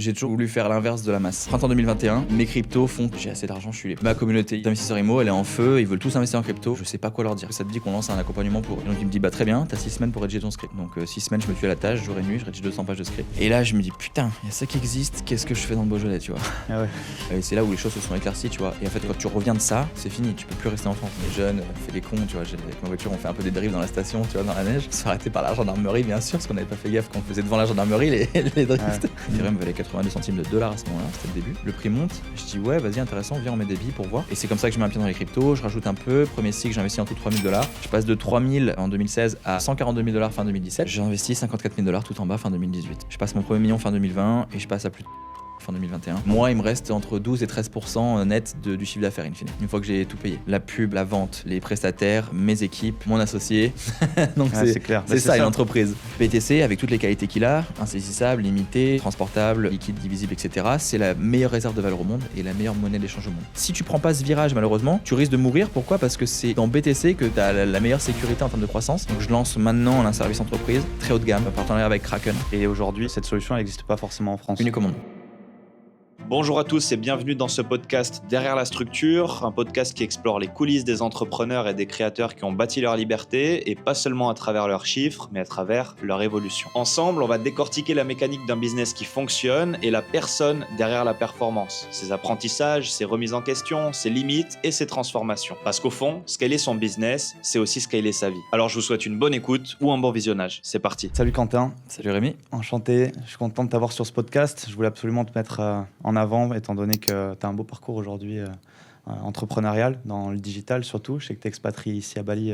J'ai toujours voulu faire l'inverse de la masse. Printemps 2021, mes cryptos font que j'ai assez d'argent, je suis libre. Ma communauté d'investisseurs IMO, elle est en feu, ils veulent tous investir en crypto. Je sais pas quoi leur dire. Ça te dit qu'on lance un accompagnement pour eux. Donc il me dit bah très bien, t'as 6 semaines pour rédiger ton script. Donc 6 semaines, je me tue à la tâche, jour et nuit, je rédige 200 pages de script. Et là, je me dis putain, il y a ça qui existe, qu'est-ce que je fais dans le Beaujolais, tu vois. Ah ouais. Et c'est là où les choses se sont éclaircies, tu vois. Et en fait, quand tu reviens de ça, c'est fini, tu peux plus rester en France. Les jeunes, on fait des cons, tu vois. Avec ma voiture, on fait un peu des dérives dans la station, tu vois, dans la neige. On se fait arrêter par la gendarmerie, bien sûr, parce qu'on n'avait pas fait gaffe quand on faisait devant la gendarmerie les drifts. Ouais. Ethereum valait 82 centimes de dollars à ce moment-là, c'était le début. Le prix monte, je dis ouais, vas-y, intéressant, viens, on met des billes pour voir. Et c'est comme ça que je mets un pied dans les cryptos, je rajoute un peu. Premier cycle, j'investis en tout 3 000 $. Je passe de 3 000 en 2016 à 142 000 $ fin 2017. J'ai investi 54 000 $ tout en bas fin 2018. Je passe mon premier million fin 2020 et je passe à plus de fin 2021. Moi, il me reste entre 12 et 13% net du chiffre d'affaires in fine. Une fois que j'ai tout payé. La pub, la vente, les prestataires, mes équipes, mon associé. Donc c'est clair. C'est ça une entreprise. BTC, avec toutes les qualités qu'il a, insaisissable, limité, transportable, liquide, divisible, etc. C'est la meilleure réserve de valeur au monde et la meilleure monnaie d'échange au monde. Si tu prends pas ce virage, malheureusement, tu risques de mourir. Pourquoi ? Parce que c'est dans BTC que tu as la meilleure sécurité en termes de croissance. Donc je lance maintenant un service entreprise très haut de gamme, en partenariat avec Kraken. Et aujourd'hui, cette solution n'existe pas forcément en France. Unique au monde. Bonjour à tous et bienvenue dans ce podcast Derrière la structure, un podcast qui explore les coulisses des entrepreneurs et des créateurs qui ont bâti leur liberté et pas seulement à travers leurs chiffres, mais à travers leur évolution. Ensemble, on va décortiquer la mécanique d'un business qui fonctionne et la personne derrière la performance, ses apprentissages, ses remises en question, ses limites et ses transformations. Parce qu'au fond, scaler son business, c'est aussi scaler sa vie. Alors je vous souhaite une bonne écoute ou un bon visionnage. C'est parti. Salut Quentin. Salut Rémi. Enchanté, je suis content de t'avoir sur ce podcast. Je voulais absolument te mettre en avant, étant donné que tu as un beau parcours aujourd'hui entrepreneurial, dans le digital surtout. Je sais que tu es expatrié ici à Bali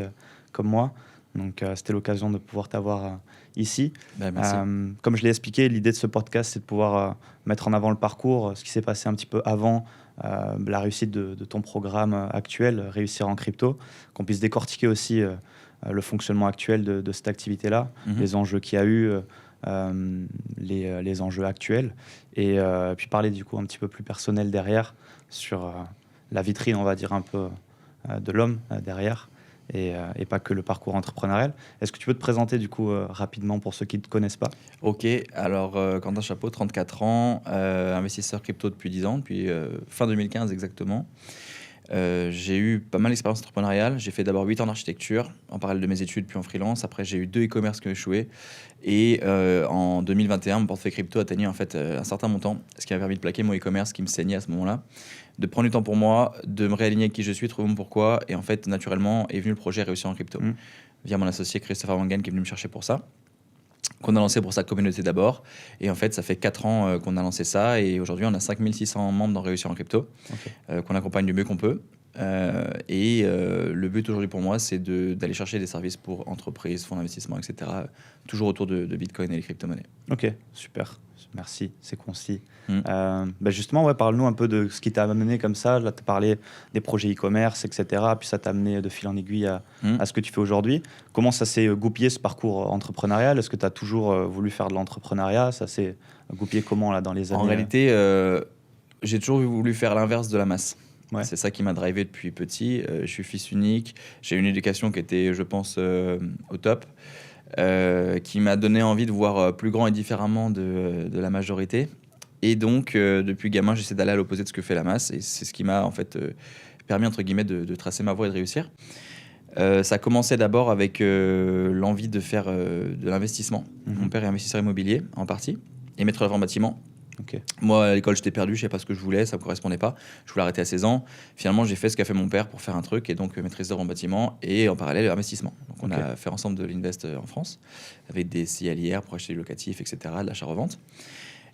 comme moi, donc c'était l'occasion de pouvoir t'avoir ici. Merci. Comme je l'ai expliqué, l'idée de ce podcast, c'est de pouvoir mettre en avant le parcours, ce qui s'est passé un petit peu avant la réussite de ton programme actuel, Réussir en crypto, qu'on puisse décortiquer aussi le fonctionnement actuel de cette activité-là, les enjeux qu'il y a eu, les enjeux actuels, et puis parler du coup un petit peu plus personnel derrière sur la vitrine, on va dire un peu de l'homme derrière, et pas que le parcours entrepreneurial. Est-ce que tu peux te présenter du coup rapidement pour ceux qui ne te connaissent pas ? Ok, alors Quentin Chapeau, 34 ans, investisseur crypto depuis 10 ans, depuis fin 2015 exactement. J'ai eu pas mal d'expérience entrepreneuriale. J'ai fait d'abord 8 ans d'architecture en parallèle de mes études, puis en freelance. Après, j'ai eu 2 e-commerce qui ont échoué. Et en 2021, mon portefeuille crypto atteignait en fait un certain montant, ce qui m'a permis de plaquer mon e-commerce qui me saignait à ce moment-là, de prendre du temps pour moi, de me réaligner avec qui je suis, trouver mon pourquoi. Et en fait, naturellement, est venu le projet Réussir en crypto, via mon associé Christopher Wangen qui est venu me chercher pour ça, qu'on a lancé pour sa communauté d'abord. Et en fait, ça fait 4 ans qu'on a lancé ça. Et aujourd'hui, on a 5600 membres dans Réussir en crypto, qu'on accompagne du mieux qu'on peut. Le but aujourd'hui pour moi, c'est d'aller chercher des services pour entreprises, fonds d'investissement, etc. Toujours autour de Bitcoin et les crypto-monnaies. Ok, super. Merci, c'est concis. Justement, parle-nous un peu de ce qui t'a amené comme ça. Là, tu as parlé des projets e-commerce, etc. Puis ça t'a amené de fil en aiguille à ce que tu fais aujourd'hui. Comment ça s'est goupillé, ce parcours entrepreneurial ? Est-ce que tu as toujours voulu faire de l'entrepreneuriat ? Ça s'est goupillé comment là, dans les années ? En réalité, j'ai toujours voulu faire l'inverse de la masse. Ouais. C'est ça qui m'a drivé depuis petit. Je suis fils unique. J'ai une éducation qui était, je pense, au top. Qui m'a donné envie de voir plus grand et différemment de la majorité. Et donc, depuis gamin, j'essaie d'aller à l'opposé de ce que fait la masse. Et c'est ce qui m'a en fait permis, entre guillemets, de tracer ma voie et de réussir. Ça commençait d'abord avec l'envie de faire de l'investissement. Mon père est investisseur immobilier, en partie, et maître d'œuvre en bâtiment. Okay. Moi, à l'école, j'étais perdu, je ne savais pas ce que je voulais, ça ne me correspondait pas. Je voulais arrêter à 16 ans. Finalement, j'ai fait ce qu'a fait mon père pour faire un truc, et donc maîtrise d'œuvre en bâtiment, et en parallèle, l'investissement. Donc, on a fait ensemble de l'invest en France, avec des CILIR pour acheter du locatif, etc., de l'achat-revente.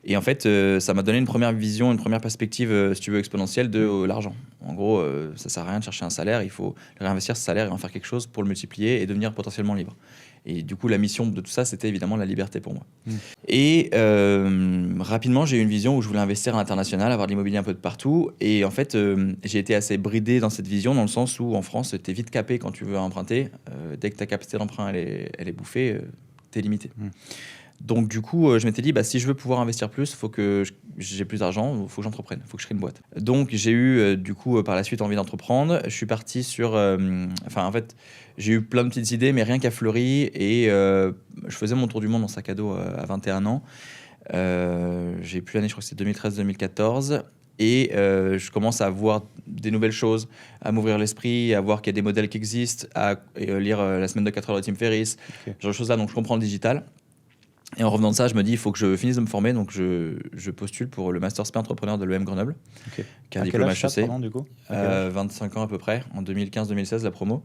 Et en fait, ça m'a donné une première vision, une première perspective, si tu veux, exponentielle de l'argent. En gros, ça ne sert à rien de chercher un salaire, il faut réinvestir ce salaire et en faire quelque chose pour le multiplier et devenir potentiellement libre. Et du coup, la mission de tout ça, c'était évidemment la liberté pour moi. Et rapidement, j'ai eu une vision où je voulais investir à l'international, avoir de l'immobilier un peu de partout. Et en fait, j'ai été assez bridé dans cette vision, dans le sens où en France, tu es vite capé quand tu veux emprunter. Dès que ta capacité d'emprunt elle est bouffée, tu es limité. Donc du coup, je m'étais dit, si je veux pouvoir investir plus, il faut que j'ai plus d'argent, il faut que j'entreprenne, il faut que je crée une boîte. Donc j'ai eu du coup par la suite envie d'entreprendre. Je suis parti sur... en fait, j'ai eu plein de petites idées, mais rien qu'à fleuri. Et je faisais mon tour du monde en sac à dos à 21 ans. J'ai plus l'année, je crois que c'est 2013-2014. Et je commence à voir des nouvelles choses, à m'ouvrir l'esprit, à voir qu'il y a des modèles qui existent, à lire La semaine de 4 heures de Tim Ferriss, genre de choses-là. Donc, je comprends le digital. Et en revenant de ça, je me dis, il faut que je finisse de me former. Donc, je postule pour le Master SP entrepreneur de l'EM Grenoble, qui est un diplôme HEC. 25 ans à peu près, en 2015-2016, la promo.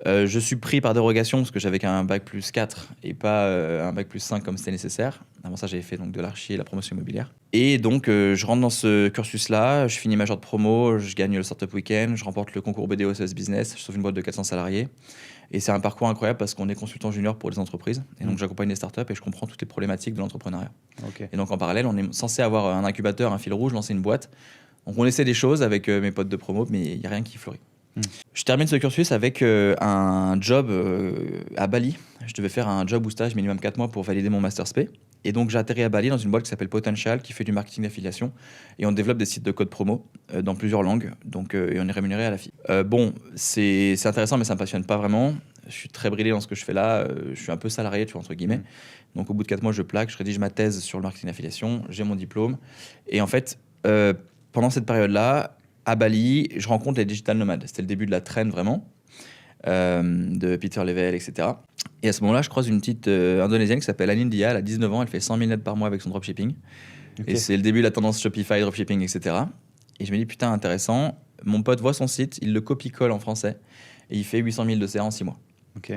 Je suis pris par dérogation parce que j'avais qu'un bac plus 4 et pas un bac plus 5 comme c'était nécessaire. Avant ça, j'avais fait donc de l'archi et la promotion immobilière. Et donc, je rentre dans ce cursus-là, je finis major de promo, je gagne le Startup Weekend, je remporte le concours BDO CS Business, je sauve une boîte de 400 salariés. Et c'est un parcours incroyable parce qu'on est consultant junior pour les entreprises. Et donc, j'accompagne les startups et je comprends toutes les problématiques de l'entrepreneuriat. Et donc, en parallèle, on est censé avoir un incubateur, un fil rouge, lancer une boîte. Donc, on essaie des choses avec mes potes de promo, mais il n'y a rien qui fleurit. Je termine ce cursus avec un job à Bali. Je devais faire un job ou stage minimum 4 mois pour valider mon Master SP. Et donc, j'ai atterri à Bali dans une boîte qui s'appelle Potential, qui fait du marketing d'affiliation. Et on développe des sites de code promo dans plusieurs langues. Donc, et on est rémunéré à la fille. Bon, c'est intéressant, mais ça ne me passionne pas vraiment. Je suis très bridé dans ce que je fais là. Je suis un peu salarié, tu vois, entre guillemets. Donc, au bout de 4 mois, je plaque. Je rédige ma thèse sur le marketing d'affiliation. J'ai mon diplôme. Et en fait, pendant cette période-là, à Bali, je rencontre les digital nomades. C'était le début de la trend vraiment, de Peter Level, etc. Et à ce moment-là, je croise une petite Indonésienne qui s'appelle Anin Dia. Elle a 19 ans, elle fait 100 000 net par mois avec son dropshipping. Et c'est le début de la tendance Shopify, dropshipping, etc. Et je me dis, putain, intéressant. Mon pote voit son site, il le copie-colle en français et il fait 800 000 de CA en 6 mois.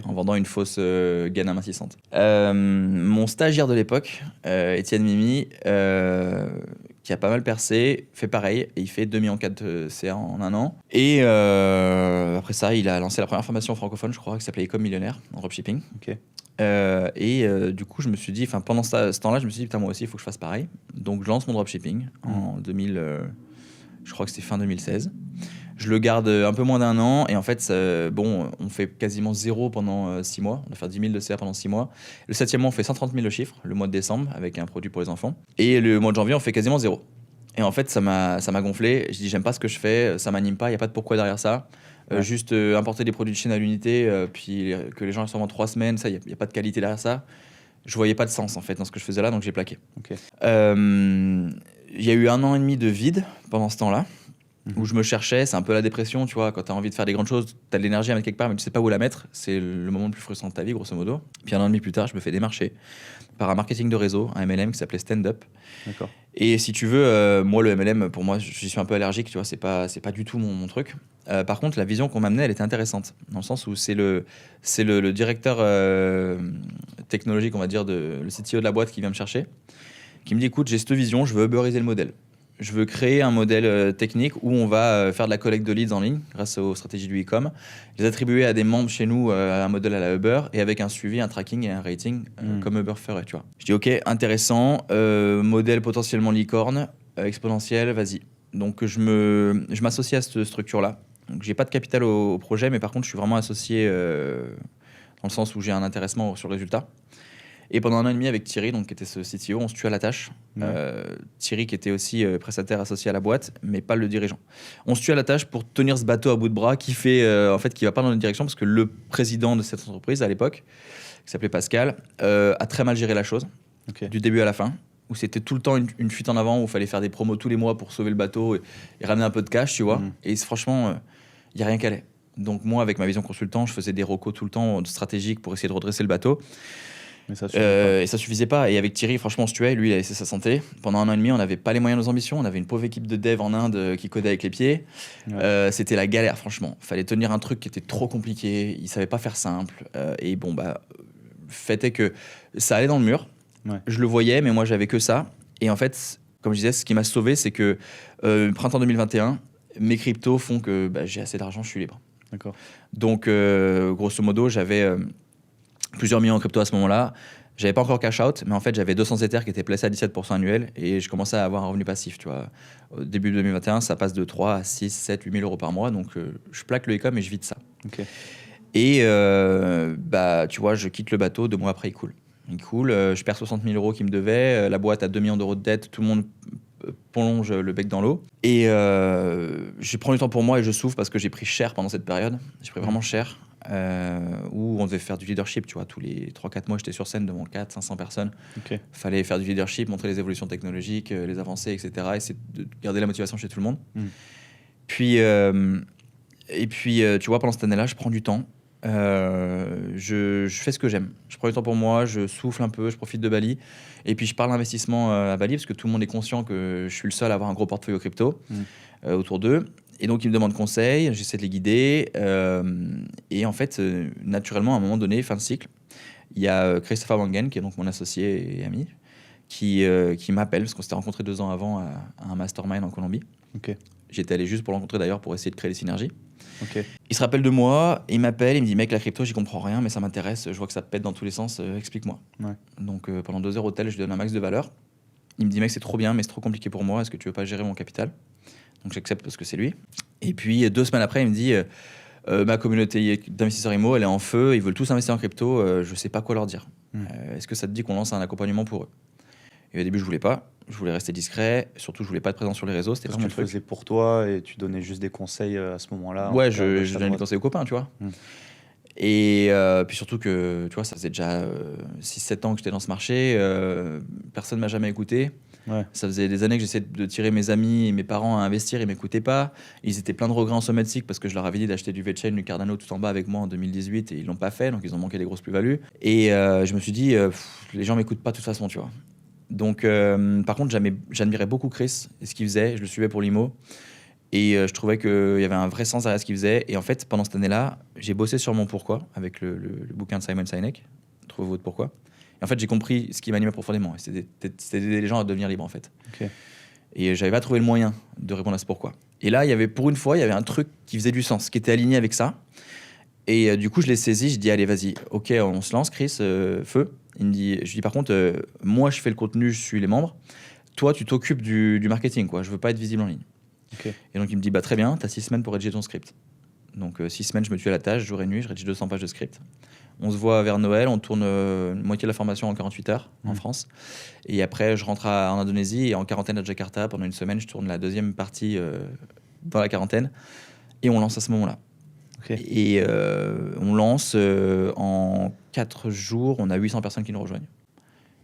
En vendant une fausse gaine amincissante. Mon stagiaire de l'époque, Étienne Mimi, qui a pas mal percé, fait pareil, et il fait 2,4 millions de CA en un an. Et après ça, il a lancé la première formation francophone, je crois, qui s'appelait Ecom Millionnaire, en dropshipping. Du coup, je me suis dit, pendant ce temps-là, je me suis dit, putain, moi aussi, il faut que je fasse pareil. Donc, je lance mon dropshipping en 2000, je crois que c'était fin 2016. Je le garde un peu moins d'un an et en fait, on fait quasiment zéro pendant 6 mois. On va faire 10 000 de CA pendant 6 mois. Le 7e mois, on fait 130 000 le chiffre, le mois de décembre, avec un produit pour les enfants. Et le mois de janvier, on fait quasiment zéro. Et en fait, ça m'a gonflé. Je dis, j'aime pas ce que je fais, ça m'anime pas, il n'y a pas de pourquoi derrière ça. Juste importer des produits de Chine à l'unité, puis que les gens les sortent en 3 semaines, ça, il n'y a pas de qualité derrière ça. Je voyais pas de sens en fait dans ce que je faisais là, donc j'ai plaqué. Il y a eu 1 an et demi de vide pendant ce temps-là. Où je me cherchais, c'est un peu la dépression, tu vois, quand tu as envie de faire des grandes choses, tu as de l'énergie à mettre quelque part, mais tu sais pas où la mettre, c'est le moment le plus frustrant de ta vie, grosso modo. Puis 1 an et demi plus tard, je me fais démarcher par un marketing de réseau, un MLM qui s'appelait Stand Up. Et si tu veux, moi, le MLM, pour moi, j'y suis un peu allergique, tu vois, c'est pas du tout mon truc. Par contre, la vision qu'on m'amenait, elle était intéressante, dans le sens où c'est le directeur technologique, on va dire, le CTO de la boîte qui vient me chercher, qui me dit, écoute, j'ai cette vision, je veux uberiser le modèle. Je veux créer un modèle technique où on va faire de la collecte de leads en ligne grâce aux stratégies du e-com, les attribuer à des membres chez nous, un modèle à la Uber, et avec un suivi, un tracking et un rating comme Uber ferait, tu vois. Je dis ok, intéressant, modèle potentiellement licorne, exponentiel, vas-y. Donc je m'associe à cette structure-là. Donc j'ai pas de capital au projet, mais par contre je suis vraiment associé dans le sens où j'ai un intéressement sur le résultat. Et pendant 1 an et demi avec Thierry, donc, qui était ce CTO, on se tue à la tâche. Thierry qui était aussi prestataire associé à la boîte, mais pas le dirigeant. On se tue à la tâche pour tenir ce bateau à bout de bras qui va pas dans notre direction parce que le président de cette entreprise à l'époque, qui s'appelait Pascal, a très mal géré la chose, du début à la fin, où c'était tout le temps une fuite en avant, où il fallait faire des promos tous les mois pour sauver le bateau et ramener un peu de cash, tu vois. Et franchement, il n'y a rien qu'à aller. Donc moi, avec ma vision consultant, je faisais des recos tout le temps stratégiques pour essayer de redresser le bateau. Mais ça suffisait pas. Et avec Thierry, franchement, on se tuait. Lui, il a laissé sa santé. Pendant 1 an et demi, on n'avait pas les moyens de nos ambitions. On avait une pauvre équipe de dev en Inde qui codait avec les pieds. C'était la galère, franchement. Il fallait tenir un truc qui était trop compliqué. Il ne savait pas faire simple. Et bon, le fait est que ça allait dans le mur. Je le voyais, mais moi, j'avais que ça. Et en fait, comme je disais, ce qui m'a sauvé, c'est que printemps 2021, mes cryptos font que j'ai assez d'argent, je suis libre. Donc, grosso modo, j'avais plusieurs millions en crypto à ce moment-là. J'avais pas encore cash out, mais en fait, j'avais 200 Ethers qui étaient placés à 17% annuel et je commençais à avoir un revenu passif, tu vois. Au début 2021, ça passe de 3 à 6, 7, 8 000 euros par mois. Donc, je plaque le e-com et je vide ça. Et tu vois, je quitte le bateau, 2 mois après, il coule. Je perds 60 000 euros qui me devaient. La boîte a 2 millions d'euros de dette. Tout le monde plonge le bec dans l'eau. Et je prends du temps pour moi et je souffre parce que j'ai pris cher pendant cette période. J'ai pris vraiment cher. où on devait faire du leadership. Tu vois, tous les 3-4 mois, j'étais sur scène devant 400-500 personnes. Fallait faire du leadership, montrer les évolutions technologiques, les avancées, etc. Essayer de garder la motivation chez tout le monde. Puis, tu vois, pendant cette année-là, je prends du temps. Je fais ce que j'aime. Je prends du temps pour moi, je souffle un peu, je profite de Bali. Et puis, je parle d'investissement à Bali parce que tout le monde est conscient que je suis le seul à avoir un gros portefeuille crypto autour d'eux. Et donc, ils me demandent conseil, j'essaie de les guider. Et en fait, naturellement, à un moment donné, fin de cycle, il y a Christopher Wangen, qui est donc mon associé et ami, qui m'appelle, parce qu'on s'était rencontrés 2 ans avant à un mastermind en Colombie. J'étais allé juste pour le rencontrer d'ailleurs, pour essayer de créer des synergies. Il se rappelle de moi, il m'appelle, il me dit mec, la crypto, j'y comprends rien, mais ça m'intéresse, je vois que ça pète dans tous les sens, explique-moi. Donc pendant 2 heures au tel, je lui donne un max de valeur. Il me dit mec, c'est trop bien, mais c'est trop compliqué pour moi, est-ce que tu veux pas gérer mon capital? Donc j'accepte parce que c'est lui. Et puis 2 semaines après, il me dit ma communauté d'investisseurs IMO, elle est en feu, ils veulent tous investir en crypto, je sais pas quoi leur dire. Est-ce que ça te dit qu'on lance un accompagnement pour eux? Et au début, je voulais pas. Je voulais rester discret. Surtout, je voulais pas être présent sur les réseaux. C'était Parce que tu le faisais pour toi et tu donnais juste des conseils à ce moment-là. Ouais, je donnais des conseils aux copains, tu vois. Et puis surtout que, tu vois, ça faisait déjà 6-7 ans que j'étais dans ce marché. Personne m'a jamais écouté. Ça faisait des années que j'essayais de tirer mes amis et mes parents à investir. Ils m'écoutaient pas. Ils étaient pleins de regrets en somatique parce que je leur avais dit d'acheter du VeChain, du Cardano tout en bas avec moi en 2018 et ils l'ont pas fait. Donc, ils ont manqué des grosses plus-values. Et je me suis dit, les gens m'écoutent pas de toute façon, tu vois. Donc, par contre, j'admirais beaucoup Chris et ce qu'il faisait. Je le suivais pour l'IMO. Et je trouvais qu'il y avait un vrai sens derrière ce qu'il faisait. Et en fait, pendant cette année-là, j'ai bossé sur mon pourquoi avec le bouquin de Simon Sinek, Trouvez votre pourquoi. Et en fait, j'ai compris ce qui m'animait profondément. C'était d'aider les gens à devenir libres, en fait. Et j'avais pas trouvé le moyen de répondre à ce pourquoi. Et là, pour une fois, il y avait un truc qui faisait du sens, qui était aligné avec ça. Et du coup, je l'ai saisi. Je dis, allez, vas-y. OK, on se lance, Chris, feu. Je lui dis, par contre, moi, je fais le contenu, je suis les membres. Toi, tu t'occupes du marketing, quoi. Je veux pas être visible en ligne. Et donc, il me dit, très bien, tu as 6 semaines pour rédiger ton script. Donc, 6 semaines, je me tue à la tâche, jour et nuit, je rédige 200 pages de script. On se voit vers Noël, on tourne moitié de la formation en 48 heures en France. Et après, je rentre en Indonésie et en quarantaine à Jakarta. Pendant une semaine, je tourne la deuxième partie dans la quarantaine. Et on lance à ce moment-là. Et on lance en 4 jours, on a 800 personnes qui nous rejoignent.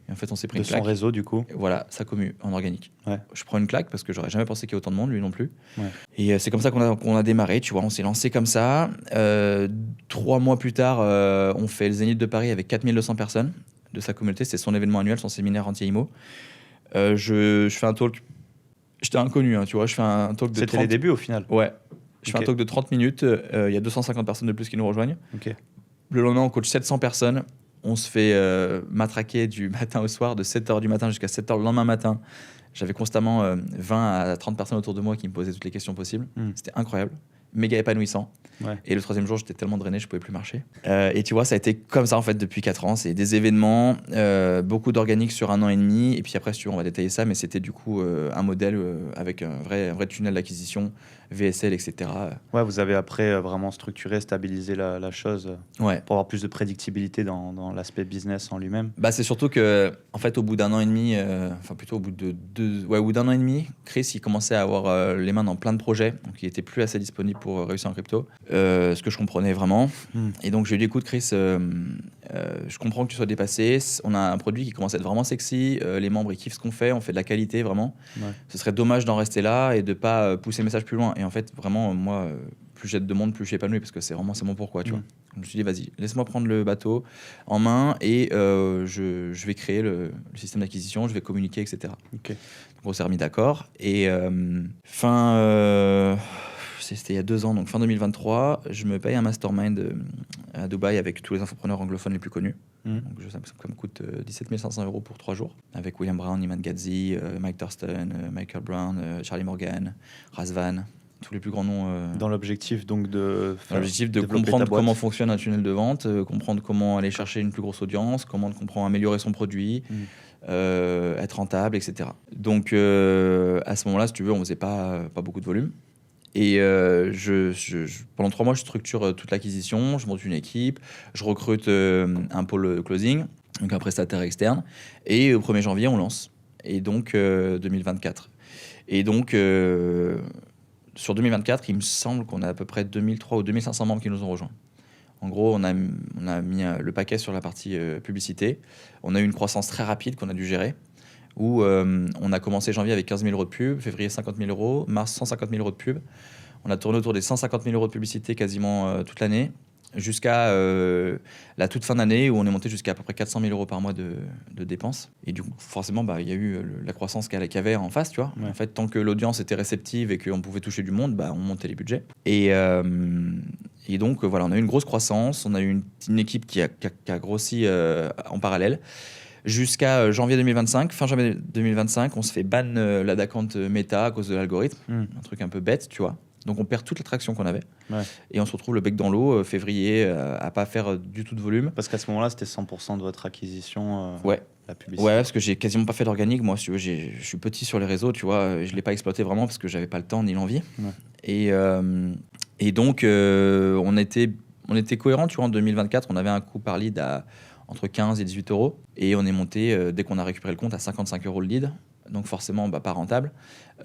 Et en fait, on s'est pris une claque. De son réseau, du coup. Voilà, ça commu en organique. Je prends une claque parce que j'aurais jamais pensé qu'il y ait autant de monde, lui non plus. Et c'est comme ça qu'on a démarré, tu vois. On s'est lancé comme ça. 3 mois plus tard, on fait le Zénith de Paris avec 4200 personnes de sa communauté. C'est son événement annuel, son séminaire anti-IMO. Je fais un talk. J'étais inconnu, hein, tu vois. Je fais un talk de C'était les débuts au final. Ouais. Je fais un talk de 30 minutes. Il y a 250 personnes de plus qui nous rejoignent. Le lendemain, on coach 700 personnes. On se fait matraquer du matin au soir, de 7h du matin jusqu'à 7h le lendemain matin. J'avais constamment 20 à 30 personnes autour de moi qui me posaient toutes les questions possibles. C'était incroyable, méga épanouissant. Et le 3e jour, j'étais tellement drainé, je pouvais plus marcher. Et tu vois, ça a été comme ça en fait depuis 4 ans. C'est des événements, beaucoup d'organique sur 1 an et demi. Et puis après, si tu veux, on va détailler ça, mais c'était du coup un modèle avec un vrai tunnel d'acquisition, VSL, etc. Vous avez après vraiment structuré, stabilisé la chose pour avoir plus de prédictibilité dans l'aspect business en lui-même. C'est surtout que, en fait, au bout d'1 an et demi, au bout d'1 an et demi, Chris, il commençait à avoir les mains dans plein de projets, donc il était plus assez disponible pour réussir en crypto, ce que je comprenais vraiment. Et donc, je lui ai dit, écoute, Chris, je comprends que tu sois dépassé. On a un produit qui commence à être vraiment sexy. Les membres, ils kiffent ce qu'on fait. On fait de la qualité, vraiment. Ce serait dommage d'en rester là et de ne pas pousser le message plus loin. Et en fait, vraiment, moi, plus j'aide de monde, plus je suis épanoui parce que c'est mon pourquoi, tu vois. Je me suis dit, vas-y, laisse-moi prendre le bateau en main et je vais créer le système d'acquisition, je vais communiquer, etc. Donc, on s'est remis d'accord. Et c'était il y a 2 ans, donc fin 2023, je me paye un mastermind à Dubaï avec tous les infopreneurs anglophones les plus connus. Donc ça me coûte 17 500 € pour 3 jours, avec William Brown, Iman Gadzhi, Mike Thurston, Michael Brown, Charlie Morgan, Razvan, tous les plus grands noms. Dans l'objectif donc de comprendre comment fonctionne un tunnel de vente, comprendre comment aller chercher une plus grosse audience, comment améliorer son produit, être rentable, etc. Donc à ce moment-là, si tu veux, on faisait pas beaucoup de volume. Et pendant 3 mois, je structure toute l'acquisition, je monte une équipe, je recrute un pôle closing, donc un prestataire externe, et au 1er janvier, on lance. Et donc 2024. Et donc sur 2024, il me semble qu'on a à peu près 2300 ou 2500 membres qui nous ont rejoints. En gros, on a mis le paquet sur la partie publicité. On a eu une croissance très rapide qu'on a dû gérer, où on a commencé janvier avec 15 000 € de pub, février 50 000 €, mars 150 000 € de pub. On a tourné autour des 150 000 € de publicité quasiment toute l'année, jusqu'à la toute fin d'année où on est monté jusqu'à à peu près 400 000 € par mois de dépenses. Et du coup, forcément, il y a eu la croissance qu'il y avait en face, tu vois. Ouais. En fait, tant que l'audience était réceptive et qu'on pouvait toucher du monde, on montait les budgets. Et donc, voilà, on a eu une grosse croissance. On a eu une équipe qui a grossi en parallèle. Jusqu'à janvier 2025, fin janvier 2025, on se fait ban l'ad account Meta à cause de l'algorithme. Un truc un peu bête, tu vois. Donc on perd toute l'attraction qu'on avait. Ouais. Et on se retrouve le bec dans l'eau, février, à pas faire du tout de volume. Parce qu'à ce moment-là, c'était 100% de votre acquisition, Ouais. la publicité. Ouais, parce que j'ai quasiment pas fait d'organique. Moi, si tu veux, je suis petit sur les réseaux, tu vois. Je l'ai pas exploité vraiment parce que j'avais pas le temps ni l'envie. Ouais. Et donc, on était cohérent, tu vois. En 2024, on avait un coût par lead entre 15 et 18 €. Et on est monté, dès qu'on a récupéré le compte, à 55 € le lead. Donc forcément, pas rentable.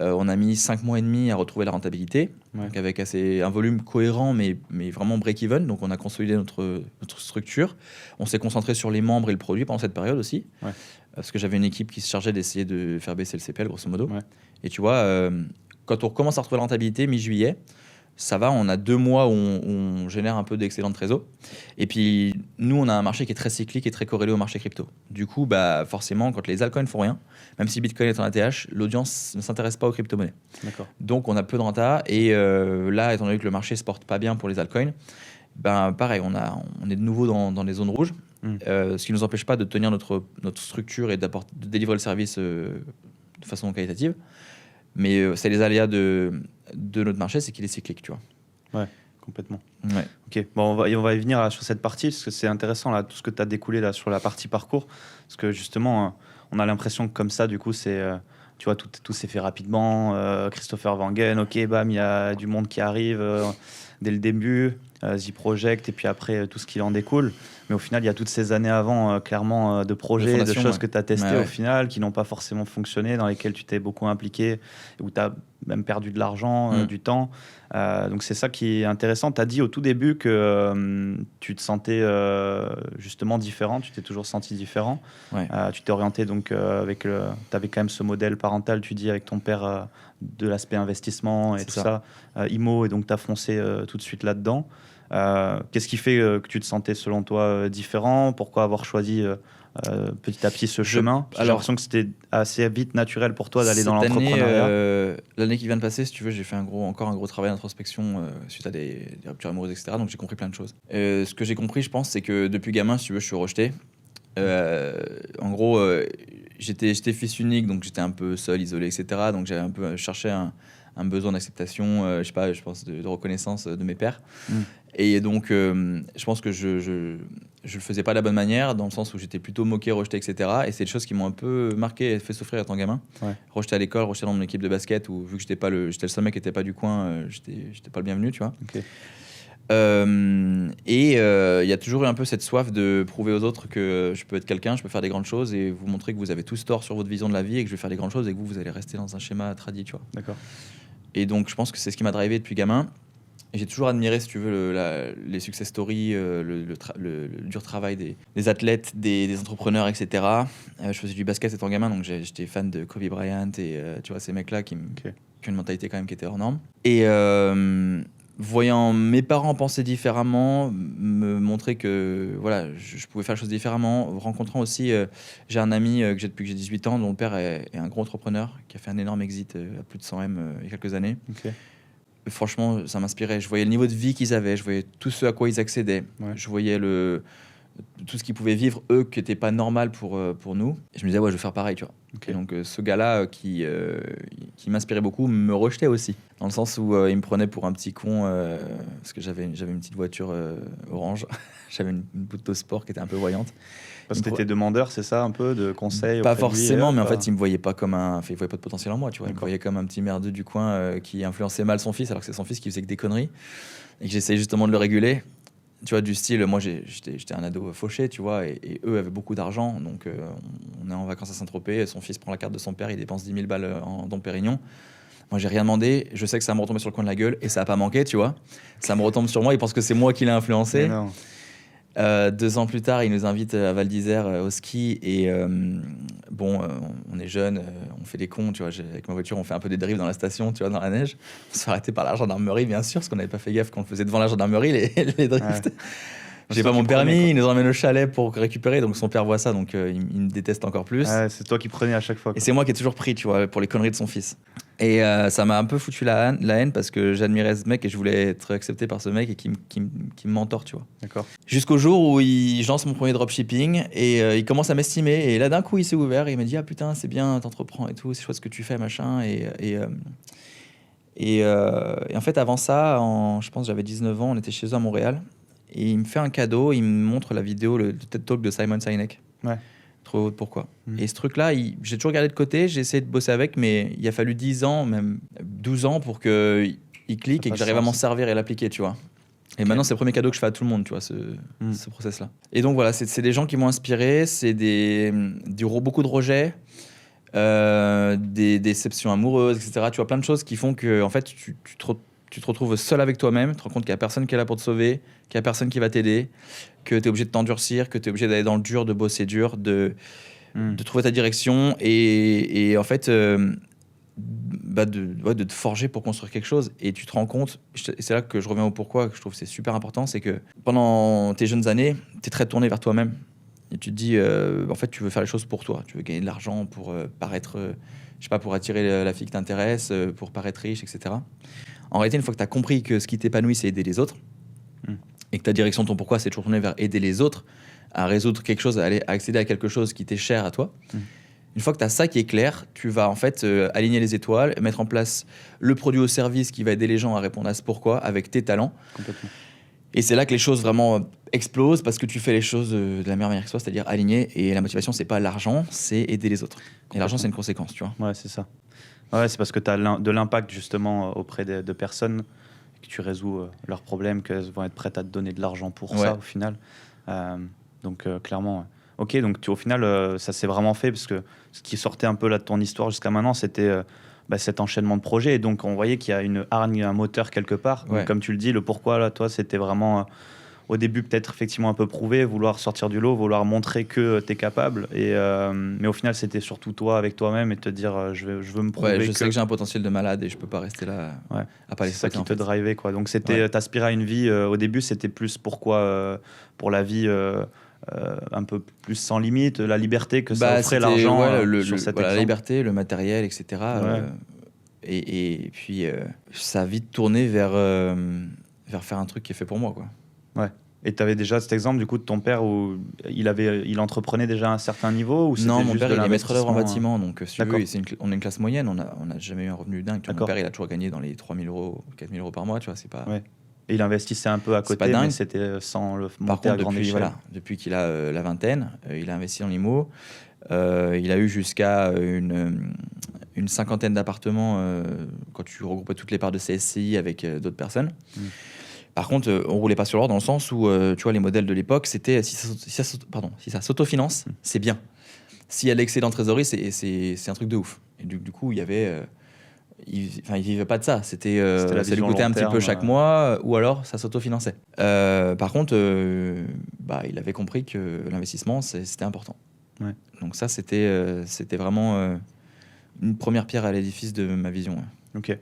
On a mis 5 mois et demi à retrouver la rentabilité, donc avec un volume cohérent, mais vraiment break-even. Donc on a consolidé notre structure. On s'est concentré sur les membres et le produit pendant cette période aussi, parce que j'avais une équipe qui se chargeait d'essayer de faire baisser le CPL, grosso modo. Ouais. Et tu vois, quand on recommence à retrouver la rentabilité, mi-juillet, ça va, on a 2 mois où on génère un peu d'excellente trésor. Et puis, nous, on a un marché qui est très cyclique et très corrélé au marché crypto. Du coup, forcément, quand les altcoins font rien, même si Bitcoin est en ATH, l'audience ne s'intéresse pas aux crypto-monnaies. D'accord. Donc, on a peu de renta. Et là, étant donné que le marché ne se porte pas bien pour les altcoins, pareil, on est de nouveau dans les zones rouges. Ce qui ne nous empêche pas de tenir notre structure et de délivrer le service de façon qualitative. Mais c'est les aléas de notre marché, c'est qu'il est cyclique, tu vois. Ouais, complètement. Ouais. Ok, bon, on va y venir là, sur cette partie, parce que c'est intéressant, là, tout ce que tu as découlé là, sur la partie parcours. Parce que justement, on a l'impression que comme ça, du coup, c'est, tu vois, tout s'est fait rapidement. Christopher Wangen, ok, bam, il y a du monde qui arrive dès le début, The Project, et puis après, tout ce qui en découle. Mais au final, il y a toutes ces années avant, clairement, de projets, de choses que tu as testées au final, qui n'ont pas forcément fonctionné, dans lesquelles tu t'es beaucoup impliqué, où tu as même perdu de l'argent, du temps. Donc c'est ça qui est intéressant. Tu as dit au tout début que tu te sentais justement différent, tu t'es toujours senti différent. Ouais. Tu t'es orienté donc tu avais quand même ce modèle parental, tu dis, avec ton père, de l'aspect investissement et c'est tout ça. IMO, et donc tu as foncé tout de suite là-dedans. Qu'est-ce qui fait que tu te sentais, selon toi, différent? Pourquoi avoir choisi petit à petit ce chemin? J'ai l'impression que c'était assez vite naturel pour toi d'aller dans l'entrepreneuriat. L'année qui vient de passer, si tu veux, j'ai fait encore un gros travail d'introspection suite à des ruptures amoureuses, etc. Donc j'ai compris plein de choses. Ce que j'ai compris, je pense, c'est que depuis gamin, si tu veux, je suis rejeté. En gros, j'étais fils unique, donc j'étais un peu seul, isolé, etc. Donc j'avais un peu cherché un besoin d'acceptation, je pense, de reconnaissance de mes pairs. Et donc, je pense que je le faisais pas de la bonne manière, dans le sens où j'étais plutôt moqué, rejeté, etc. Et c'est des choses qui m'ont un peu marqué et fait souffrir étant gamin. Ouais. Rejeté à l'école, rejeté dans mon équipe de basket, où vu que j'étais le seul mec qui n'était pas du coin, j'étais pas le bienvenu, tu vois. Okay. Et il y a toujours eu un peu cette soif de prouver aux autres que je peux être quelqu'un, je peux faire des grandes choses et vous montrer que vous avez tous tort sur votre vision de la vie et que je vais faire des grandes choses et que vous allez rester dans un schéma tradit, tu vois. D'accord. Et donc, je pense que c'est ce qui m'a drivé depuis gamin. Et j'ai toujours admiré, si tu veux, les success stories, le dur travail des athlètes, des entrepreneurs, etc. Je faisais du basket étant gamin, donc j'étais fan de Kobe Bryant et tu vois, ces mecs-là qui ont une mentalité quand même qui était hors norme. Et voyant mes parents penser différemment, me montrer que voilà, je pouvais faire les choses différemment, rencontrant aussi, j'ai un ami que j'ai depuis que j'ai 18 ans, dont le père est un gros entrepreneur, qui a fait un énorme exit à plus de 100 M il y a quelques années. Okay. Franchement, ça m'inspirait. Je voyais le niveau de vie qu'ils avaient, je voyais tout ce à quoi ils accédaient, je voyais tout ce qu'ils pouvaient vivre, eux, qui n'était pas normal pour nous. Et je me disais, ouais, je vais faire pareil, tu vois. Okay. Et donc, ce gars-là qui m'inspirait beaucoup me rejetait aussi, dans le sens où il me prenait pour un petit con, parce que j'avais une petite voiture orange, j'avais une Butto Sport qui était un peu voyante. Parce que tu étais demandeur, c'est ça, un peu, de conseils? Pas forcément, mais en fait, il me voyait pas comme il voyait pas de potentiel en moi, tu vois. Il me voyait comme un petit merdeux du coin qui influençait mal son fils, alors que c'est son fils qui faisait que des conneries. Et que j'essayais justement de le réguler. Tu vois, du style, moi j'étais un ado fauché, tu vois, et eux avaient beaucoup d'argent, donc on est en vacances à Saint-Tropez, son fils prend la carte de son père, il dépense 10 000 balles en Dom Pérignon. Moi, j'ai rien demandé. Je sais que ça me retombe sur le coin de la gueule et ça a pas manqué, tu vois. Ça me retombe sur moi. Il pense que c'est moi qui l'ai influencé. 2 ans plus tard, il nous invite à Val d'Isère au ski et on est jeunes, on fait des cons, tu vois. Avec ma voiture, on fait un peu des dérives dans la station, tu vois, dans la neige. On se fait arrêter par la gendarmerie, bien sûr, parce qu'on n'avait pas fait gaffe qu'on le faisait devant la gendarmerie, les drifts. Ouais. J'ai pas mon permis, il nous emmène au chalet pour récupérer, donc son père voit ça, donc il me déteste encore plus. C'est toi qui prenais à chaque fois, quoi. Et c'est moi qui ai toujours pris, tu vois, pour les conneries de son fils. Et ça m'a un peu foutu la haine parce que j'admirais ce mec et je voulais être accepté par ce mec et qui me mentor, tu vois. D'accord. Jusqu'au jour où je lance mon premier dropshipping et il commence à m'estimer. Et là, d'un coup, il s'est ouvert et il m'a dit « Ah putain, c'est bien, t'entreprends et tout, c'est chouette ce que tu fais, machin. » Et en fait, avant ça, je pense que j'avais 19 ans, on était chez eux à Montréal. Et il me fait un cadeau, il me montre la vidéo, le TED Talk de Simon Sinek. Ouais. Trop haute, pourquoi. Et ce truc-là, j'ai toujours gardé de côté, j'ai essayé de bosser avec, mais il a fallu 10 ans, même 12 ans pour qu'il clique et que j'arrive à m'en servir et l'appliquer, tu vois. Et maintenant, c'est le premier cadeau que je fais à tout le monde, tu vois, ce process-là. Et donc voilà, c'est des gens qui m'ont inspiré, c'est beaucoup de rejets, des déceptions amoureuses, etc. Tu vois, plein de choses qui font que, en fait, tu te retrouves seul avec toi-même, tu te rends compte qu'il n'y a personne qui est là pour te sauver, qu'il n'y a personne qui va t'aider, que tu es obligé de t'endurcir, que tu es obligé d'aller dans le dur, de bosser dur, de trouver ta direction et en fait de te forger pour construire quelque chose. Et tu te rends compte, et c'est là que je reviens au pourquoi, que je trouve que c'est super important, c'est que pendant tes jeunes années, tu es très tourné vers toi-même. Et tu te dis, en fait, tu veux faire les choses pour toi. Tu veux gagner de l'argent pour paraître, je sais pas, pour attirer la fille qui t'intéresse, pour paraître riche, etc. En réalité, une fois que tu as compris que ce qui t'épanouit, c'est aider les autres, et que ta direction, ton pourquoi, c'est toujours tourner vers aider les autres à résoudre quelque chose, à accéder à quelque chose qui t'est cher à toi. Une fois que tu as ça qui est clair, tu vas en fait aligner les étoiles, mettre en place le produit ou service qui va aider les gens à répondre à ce pourquoi avec tes talents. Complètement. Et c'est là que les choses vraiment explosent parce que tu fais les choses de la meilleure manière que toi, c'est-à-dire aligner. Et la motivation, c'est pas l'argent, c'est aider les autres. Et l'argent, c'est une conséquence, tu vois. Ouais, c'est ça. Ouais, c'est parce que tu as de l'impact justement auprès de personnes, que tu résous leurs problèmes, qu'elles vont être prêtes à te donner de l'argent pour ça au final. Donc clairement, ok, donc au final, ça s'est vraiment fait parce que ce qui sortait un peu là de ton histoire jusqu'à maintenant, c'était cet enchaînement de projets. Et donc on voyait qu'il y a une hargne, un moteur quelque part. Donc, comme tu le dis, le pourquoi là, toi, c'était vraiment au début peut-être effectivement un peu prouvé, vouloir sortir du lot, vouloir montrer que tu es capable. Mais au final, c'était surtout toi avec toi-même et te dire je veux me prouver. Ouais, je sais que j'ai un potentiel de malade et je peux pas rester là à pas les C'est ça qui te drivait, quoi. Donc t'aspirais à une vie, au début, c'était plus pourquoi pour la vie un peu plus sans limite, la liberté que ça offrait l'argent la liberté, le matériel, etc. Et puis ça a vite tourné vers faire un truc qui est fait pour moi, quoi. Ouais. Et tu avais déjà cet exemple du coup de ton père où il entreprenait déjà à un certain niveau ou Non, mon père il est maître d'œuvre en bâtiment, donc si tu veux, on est une classe moyenne, on n'a jamais eu un revenu dingue. Mon père il a toujours gagné dans les 3 000 euros, 4 000 euros par mois, tu vois, c'est pas... Ouais. Et il investissait un peu à côté, mais c'était sans le monter à grande échelle. Depuis qu'il a la vingtaine, il a investi dans l'IMO. Il a eu jusqu'à une cinquantaine d'appartements quand tu regroupais toutes les parts de CSCI avec d'autres personnes. Par contre, on roulait pas sur l'or dans le sens où, tu vois, les modèles de l'époque, c'était si ça s'autofinance, c'est bien. S'il y a l'excédent de trésorerie, c'est un truc de ouf. Et du coup, il y avait... il vivait pas de ça. C'était ça lui coûtait un petit peu chaque mois, ou alors ça s'autofinançait. Par contre, il avait compris que l'investissement, c'était important. Ouais. Donc ça, c'était vraiment une première pierre à l'édifice de ma vision. Ouais.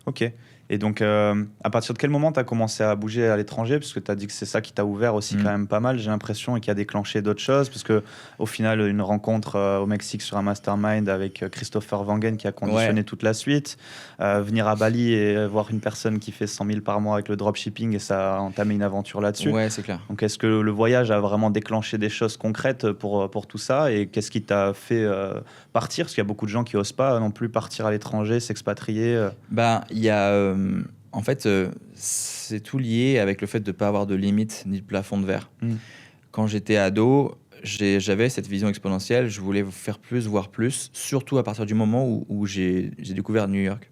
Ok. Et donc, à partir de quel moment tu as commencé à bouger à l'étranger? Parce que tu as dit que c'est ça qui t'a ouvert aussi quand même pas mal, j'ai l'impression, et qui a déclenché d'autres choses. Parce qu'au final, une rencontre au Mexique sur un mastermind avec Christopher Wangen qui a conditionné toute la suite. Venir à Bali et voir une personne qui fait 100 000 par mois avec le dropshipping, et ça a entamé une aventure là-dessus. Ouais, c'est clair. Donc, est-ce que le voyage a vraiment déclenché des choses concrètes pour tout ça? Et qu'est-ce qui t'a fait partir? Parce qu'il y a beaucoup de gens qui n'osent pas non plus partir à l'étranger, s'expatrier. Il y a... en fait, c'est tout lié avec le fait de ne pas avoir de limite ni de plafond de verre. Quand j'étais ado, j'avais cette vision exponentielle. Je voulais faire plus, voir plus, surtout à partir du moment où j'ai découvert New York.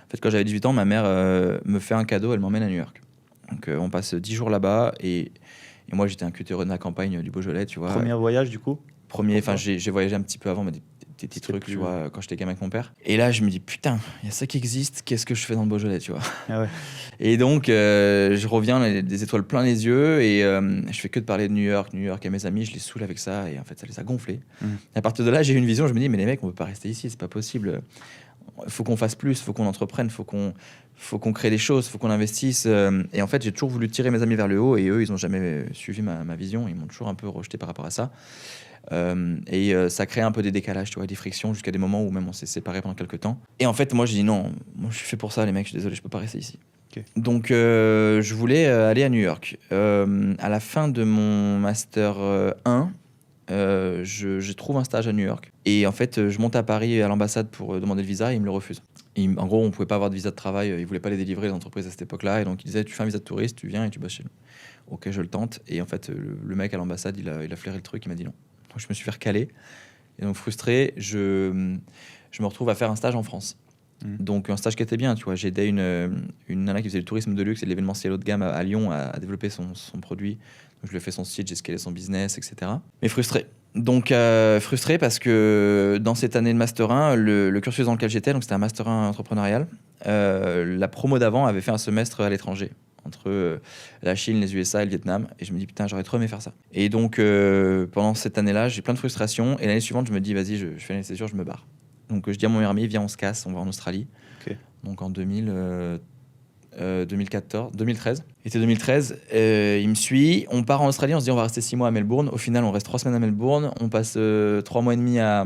En fait, quand j'avais 18 ans, ma mère me fait un cadeau, elle m'emmène à New York. Donc, on passe 10 jours là-bas et moi, j'étais un cuté de la campagne du Beaujolais, tu vois. Premier voyage, du coup? J'ai voyagé un petit peu avant, mais des petits trucs, tu vois, quand j'étais gamin avec mon père. Et là, je me dis, putain, il y a ça qui existe, qu'est-ce que je fais dans le Beaujolais, tu vois. Ah ouais. Et donc, je reviens, des étoiles plein les yeux, et je fais que de parler de New York à mes amis, je les saoule avec ça, et en fait, ça les a gonflés. Et à partir de là, j'ai eu une vision, je me dis, mais les mecs, on peut pas rester ici, c'est pas possible. Faut qu'on fasse plus, faut qu'on entreprenne, faut qu'on crée des choses, faut qu'on investisse. Et en fait, j'ai toujours voulu tirer mes amis vers le haut, et eux, ils ont jamais suivi ma vision, ils m'ont toujours un peu rejeté par rapport à ça. Ça crée un peu des décalages, tu vois, des frictions, jusqu'à des moments où même on s'est séparés pendant quelques temps. Et en fait, moi, j'ai dit non, moi, je suis fait pour ça, les mecs, je suis désolé, je peux pas rester ici. Okay. Donc, je voulais aller à New York. À la fin de mon master 1, je trouve un stage à New York. Et en fait, je monte à Paris à l'ambassade pour demander le visa et ils me le refusent. En gros, on pouvait pas avoir de visa de travail, ils voulaient pas les délivrer, les entreprises à cette époque-là. Et donc, ils disaient, tu fais un visa de touriste, tu viens et tu bosses chez nous. Ok, je le tente. Et en fait, le mec à l'ambassade, il a flairé le truc, il m'a dit non. Donc, je me suis fait recaler. Et donc, frustré, je me retrouve à faire un stage en France. Donc, un stage qui était bien, tu vois. J'ai aidé une nana qui faisait du tourisme de luxe et de l'événementiel haut de gamme à Lyon à développer son produit. Donc, je lui ai fait son site, j'ai scalé son business, etc. Mais frustré. Donc, frustré parce que dans cette année de Master 1, le cursus dans lequel j'étais, donc c'était un Master 1 entrepreneurial, la promo d'avant avait fait un semestre à l'étranger, entre la Chine, les USA et le Vietnam. Et je me dis, putain, j'aurais trop aimé faire ça. Et donc, pendant cette année-là, j'ai plein de frustrations. Et l'année suivante, je me dis, vas-y, je fais l'année césure, je me barre. Donc, je dis à mon meilleur ami, viens, on se casse, on va en Australie. Okay. Donc, en 2013. Été 2013, il me suit. On part en Australie, on se dit, on va rester 6 mois à Melbourne. Au final, on reste 3 semaines à Melbourne. On passe 3 mois et demi à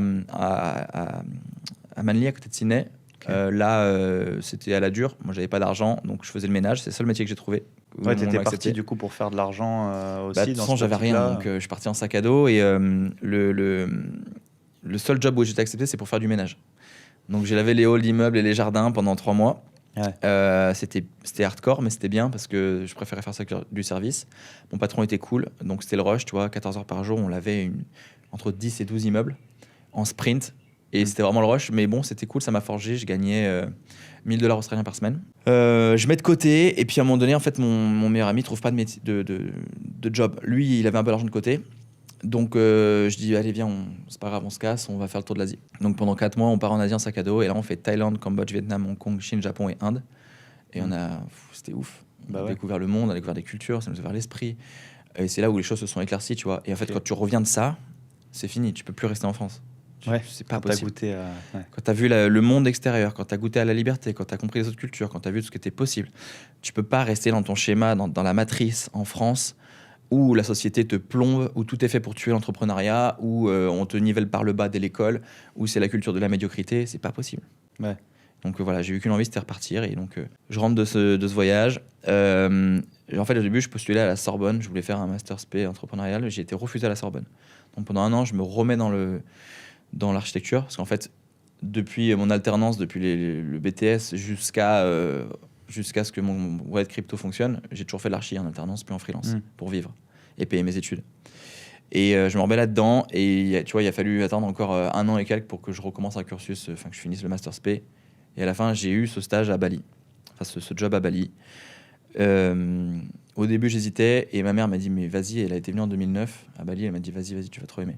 Manly, à côté de Sydney. Okay. C'était à la dure. Moi, j'avais pas d'argent, donc je faisais le ménage. C'est le seul métier que j'ai trouvé. Ouais, t'étais parti du coup pour faire de l'argent aussi. De toute façon, j'avais rien, donc je suis parti en sac à dos. Et le seul job où j'ai été accepté, c'est pour faire du ménage. Donc j'ai lavé les halls d'immeubles et les jardins pendant 3 mois. Ouais. C'était hardcore, mais c'était bien parce que je préférais faire ça que du service. Mon patron était cool, donc c'était le rush, tu vois, 14 heures par jour, on lavait entre 10 et 12 immeubles en sprint. Et c'était vraiment le rush, mais bon, c'était cool, ça m'a forgé. Je gagnais $1000 australiens par semaine. Je mets de côté, et puis à un moment donné, en fait, mon meilleur ami trouve pas de job. Lui, il avait un peu d'argent de côté. Donc, je dis, allez, viens, c'est pas grave, on se casse, on va faire le tour de l'Asie. Donc, pendant 4 mois, on part en Asie en sac à dos. Et là, on fait Thaïlande, Cambodge, Vietnam, Hong Kong, Chine, Japon et Inde. Et c'était ouf. On a découvert le monde, on a découvert des cultures, ça nous a ouvert l'esprit. Et c'est là où les choses se sont éclaircies, tu vois. Et en fait, quand tu reviens de ça, c'est fini, tu peux plus rester en France. C'est pas possible. Quand tu as vu le monde extérieur, quand tu as goûté à la liberté, quand tu as compris les autres cultures, quand tu as vu tout ce qui était possible, tu peux pas rester dans ton schéma, dans la matrice en France, où la société te plombe, où tout est fait pour tuer l'entrepreneuriat, où on te nivelle par le bas dès l'école, où c'est la culture de la médiocrité. C'est pas possible. Ouais. Donc voilà, j'ai eu qu'une envie, c'était repartir. Et donc je rentre de ce voyage. En fait, au début, je postulais à la Sorbonne. Je voulais faire un master spé entrepreneurial. J'ai été refusé à la Sorbonne. Donc pendant 1 an, je me remets dans l'architecture. Parce qu'en fait, depuis mon alternance, depuis le BTS jusqu'à ce que mon wallet crypto fonctionne, j'ai toujours fait de l'archi en alternance, puis en freelance, pour vivre et payer mes études. Et je me remets là-dedans. Et tu vois, il a fallu attendre encore 1 an et quelques pour que je recommence un cursus, que je finisse le master spé. Et à la fin, j'ai eu ce stage à Bali, enfin ce job à Bali. Au début, j'hésitais et ma mère m'a dit, mais vas-y, elle a été venue en 2009 à Bali, elle m'a dit, vas-y, tu vas trop aimer.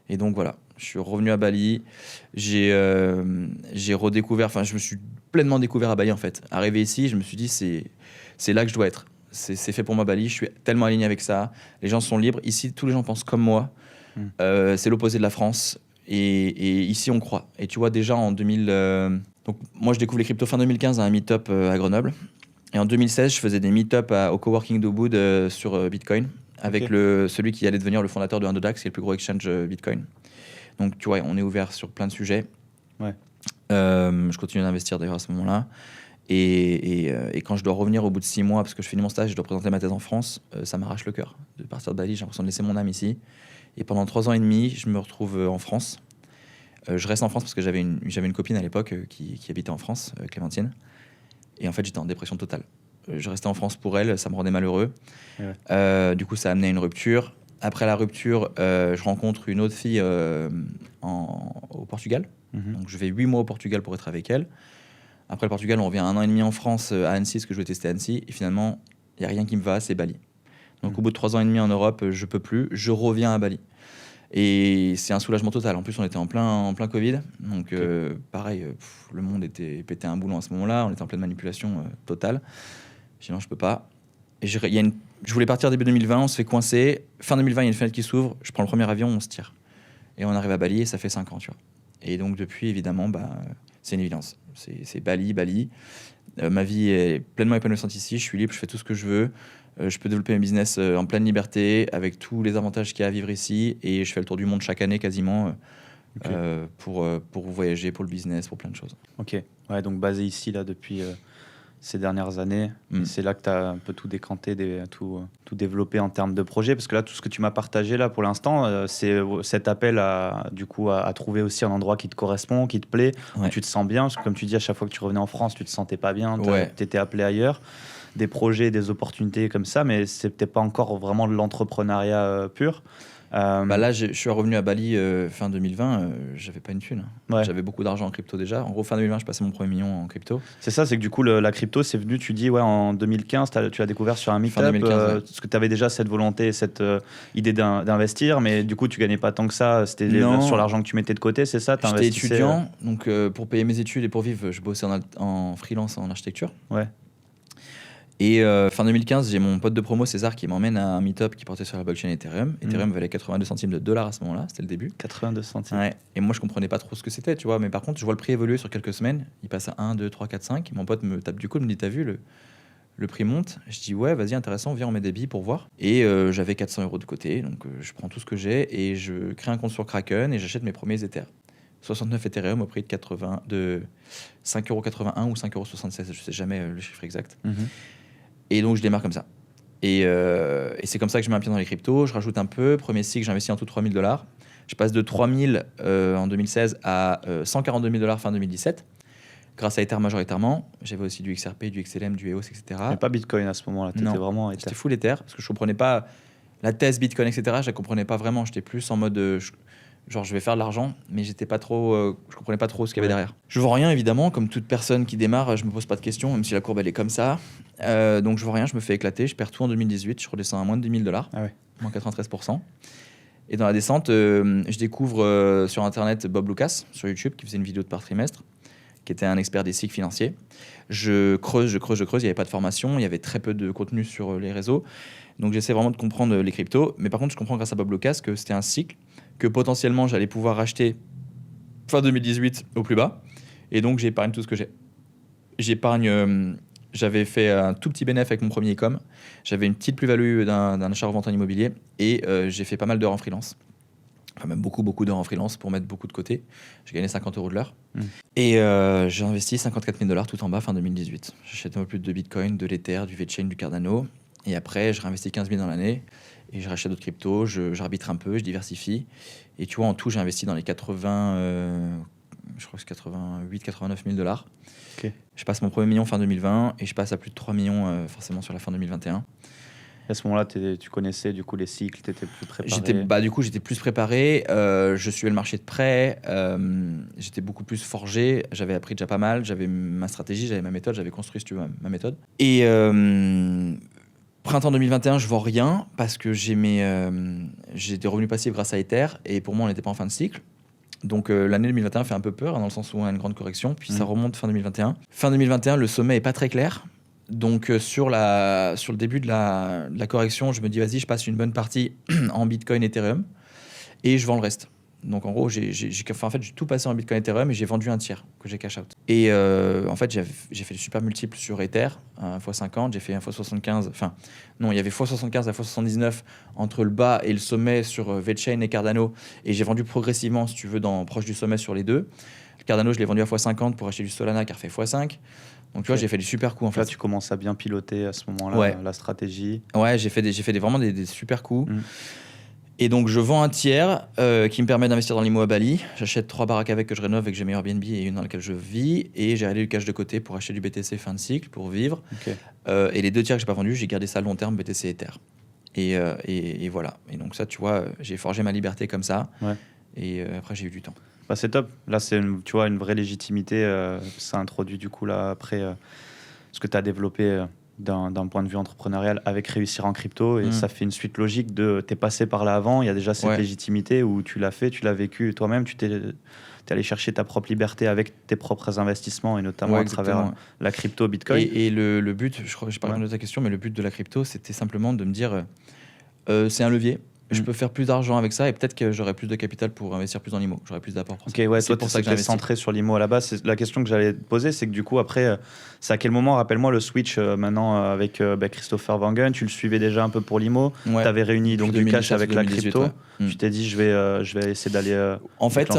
Et donc voilà, je suis revenu à Bali, j'ai redécouvert, enfin je me suis pleinement découvert à Bali en fait. Arrivé ici, je me suis dit, c'est là que je dois être. C'est fait pour moi Bali, je suis tellement aligné avec ça. Les gens sont libres, ici tous les gens pensent comme moi. C'est l'opposé de la France. Et ici, on croit. Et tu vois, déjà en 2000... donc, moi, je découvre les cryptos fin 2015 à un meet-up à Grenoble. Et en 2016, je faisais des meet-up au coworking d'Ubud sur Bitcoin, avec celui qui allait devenir le fondateur de Indodax, qui est le plus gros exchange Bitcoin. Donc, tu vois, on est ouvert sur plein de sujets. Ouais. Je continue d'investir d'ailleurs à ce moment-là. Et quand je dois revenir au bout de 6 mois, parce que je finis mon stage, je dois présenter ma thèse en France, ça m'arrache le cœur. De partir de Bali, j'ai l'impression de laisser mon âme ici. Et pendant 3 ans et demi, je me retrouve en France. Je reste en France parce que j'avais une copine à l'époque qui habitait en France, Clémentine. Et en fait, j'étais en dépression totale. Je restais en France pour elle, ça me rendait malheureux. Ouais. Du coup, ça a amené à une rupture. Après la rupture, je rencontre une autre fille au Portugal. Donc, je vais 8 mois au Portugal pour être avec elle. Après le Portugal, on revient 1 an et demi en France, à Annecy, parce que je voulais tester Annecy. Et finalement, il n'y a rien qui me va, c'est Bali. Donc, au bout de 3 ans et demi en Europe, je peux plus. Je reviens à Bali. Et c'est un soulagement total. En plus, on était en plein Covid. Donc, pareil, le monde pétait un boulon à ce moment-là. On était en pleine manipulation totale. J'ai dit non, je peux pas. Et je voulais partir début 2020, on se fait coincer. Fin 2020, il y a une fenêtre qui s'ouvre. Je prends le premier avion, on se tire. Et on arrive à Bali et ça fait 5 ans, tu vois. Et donc, depuis, évidemment, c'est une évidence. C'est Bali. Ma vie est pleinement épanouissante ici. Je suis libre, je fais tout ce que je veux. Je peux développer mes business en pleine liberté, avec tous les avantages qu'il y a à vivre ici. Et je fais le tour du monde chaque année quasiment pour voyager, pour le business, pour plein de choses. Ok, ouais, donc basé ici là, depuis ces dernières années. C'est là que tu as un peu tout décanté, tout développé en termes de projet. Parce que là, tout ce que tu m'as partagé là pour l'instant, c'est cet appel à trouver aussi un endroit qui te correspond, qui te plaît, où tu te sens bien. Parce que comme tu dis, à chaque fois que tu revenais en France, tu te sentais pas bien, tu étais appelé ailleurs. Des projets, des opportunités comme ça, mais c'était pas encore vraiment de l'entrepreneuriat pur. Là, je suis revenu à Bali fin 2020, j'avais pas une thune. Ouais. J'avais beaucoup d'argent en crypto déjà. En gros, fin 2020, je passais mon premier million en crypto. C'est ça, c'est que du coup, la crypto, c'est venu, tu dis, en 2015, tu l'as découvert sur un meet-up, parce que tu avais déjà cette volonté, cette idée d'investir, mais du coup, tu gagnais pas tant que ça, c'était sur l'argent que tu mettais de côté, c'est ça? J'étais étudiant, donc pour payer mes études et pour vivre, je bossais en freelance en architecture. Ouais. Et fin 2015, j'ai mon pote de promo, César, qui m'emmène à un meet-up qui portait sur la blockchain Ethereum. Ethereum valait 82 centimes de dollars à ce moment-là, c'était le début. 82 centimes. Ouais. Et moi, je comprenais pas trop ce que c'était, tu vois. Mais par contre, je vois le prix évoluer sur quelques semaines. Il passe à 1, 2, 3, 4, 5. Mon pote me tape du coude, me dit, t'as vu, le prix monte. Je dis, ouais, vas-y, intéressant, viens, on met des billes pour voir. Et j'avais 400 € de côté, donc je prends tout ce que j'ai et je crée un compte sur Kraken et j'achète mes premiers Ethers. 69 Ethereum au prix de 5,81 € ou 5,76 €, je sais jamais le chiffre exact. Et donc, je démarre comme ça. Et c'est comme ça que je mets un pied dans les cryptos. Je rajoute un peu. Premier cycle, j'investis en tout 3 000 $. Je passe de 3 000 en 2016 à 142 000 $ fin 2017. Grâce à Ether majoritairement. J'avais aussi du XRP, du XLM, du EOS, etc. Mais pas Bitcoin à ce moment-là. Non, vraiment Ether. C'était full Ether. Parce que je ne comprenais pas la thèse Bitcoin, etc. Je ne la comprenais pas vraiment. J'étais plus en mode... genre, je vais faire de l'argent, mais je comprenais pas trop ce qu'il y avait derrière. Je vois rien, évidemment, comme toute personne qui démarre, je me pose pas de questions, même si la courbe elle est comme ça. Donc je vois rien, je me fais éclater, je perds tout en 2018, je redescends à moins de 10 000 $, moins 93%. Et dans la descente, je découvre sur Internet Bob Lucas, sur YouTube, qui faisait une vidéo de par trimestre, qui était un expert des cycles financiers. Je creuse, il n'y avait pas de formation, il y avait très peu de contenu sur les réseaux. Donc j'essaie vraiment de comprendre les cryptos. Mais par contre, je comprends grâce à Bob Lucas que c'était un cycle que potentiellement j'allais pouvoir racheter fin 2018 au plus bas. Et donc j'épargne tout ce que j'ai. J'avais fait un tout petit bénéfice avec mon premier e-com. J'avais une petite plus-value d'un achat-revente en immobilier. Et j'ai fait pas mal d'heures en freelance. Enfin, même beaucoup d'heures en freelance pour mettre beaucoup de côté. J'ai gagné 50 € de l'heure. Et j'ai investi 54 000 $ tout en bas fin 2018. J'achète un peu plus de Bitcoin, de l'Ether, du VeChain, du Cardano. Et après, je réinvestis 15 000 dans l'année. Et je rachète d'autres cryptos, j'arbitre un peu, je diversifie. Et tu vois, en tout, j'ai investi dans les 80, je crois que c'est 88, 89 000 $. Okay. Je passe mon premier million fin 2020 et je passe à plus de 3 millions forcément sur la fin 2021. À ce moment-là, tu connaissais du coup les cycles, tu étais plus préparé. J'étais plus préparé, je suivais le marché de près, j'étais beaucoup plus forgé, j'avais appris déjà pas mal, j'avais ma stratégie, j'avais ma méthode, j'avais construit, si tu veux, ma méthode. Et printemps 2021, je vends rien parce que j'ai des revenus passifs grâce à Ether et pour moi, on n'était pas en fin de cycle. Donc l'année 2021 fait un peu peur dans le sens où on a une grande correction, puis ça remonte fin 2021. Fin 2021, le sommet est pas très clair. Donc sur le début de la correction, je me dis vas-y, je passe une bonne partie en Bitcoin Ethereum et je vends le reste. Donc en gros, j'ai tout passé en Bitcoin Ethereum et j'ai vendu un tiers que j'ai cash out. Et en fait, j'ai fait des super multiples sur Ether, 1x50, j'ai fait 1x75. Enfin, non, il y avait x75 à x79 entre le bas et le sommet sur VeChain et Cardano. Et j'ai vendu progressivement, si tu veux, proche du sommet sur les deux. Le Cardano, je l'ai vendu à x50 pour acheter du Solana qui a fait x5. Donc tu vois, j'ai fait des super coups en fait. Là, tu commences à bien piloter à ce moment-là la stratégie. Ouais, j'ai fait vraiment des super coups. Et donc, je vends un tiers qui me permet d'investir dans l'IMO à Bali. J'achète 3 baraques avec que je rénove et que j'ai mes Airbnb et une dans laquelle je vis. Et j'ai allé du cash de côté pour acheter du BTC fin de cycle, pour vivre. Okay. Et les 2 tiers que je n'ai pas vendus, j'ai gardé ça à long terme, BTC et Ether. Et voilà. Et donc ça, tu vois, j'ai forgé ma liberté comme ça. Ouais. Et après, j'ai eu du temps. Bah, c'est top. Là, c'est tu vois, une vraie légitimité. Ça introduit du coup, là, après, ce que tu as développé d'un point de vue entrepreneurial avec réussir en crypto. Et ça fait une suite logique de t'es passé par là avant, il y a déjà cette légitimité où tu l'as fait, tu l'as vécu toi-même, tu t'es allé chercher ta propre liberté avec tes propres investissements et notamment à travers la crypto, Bitcoin. Et le but, je crois que je n'ai pas répondu à ta question, mais le but de la crypto, c'était simplement de me dire c'est un levier. Je peux faire plus d'argent avec ça et peut-être que j'aurai plus de capital pour investir plus en IMO. J'aurai plus d'apport. Ok, ouais, toi, pour ça que j'étais centré sur l'IMO à la base. La question que j'allais te poser, c'est que du coup, après, c'est à quel moment, rappelle-moi, le switch maintenant avec Christopher Wangen, tu le suivais déjà un peu pour l'IMO. Tu avais réuni donc du cash avec la crypto. Tu t'es dit, je vais essayer d'aller. En fait,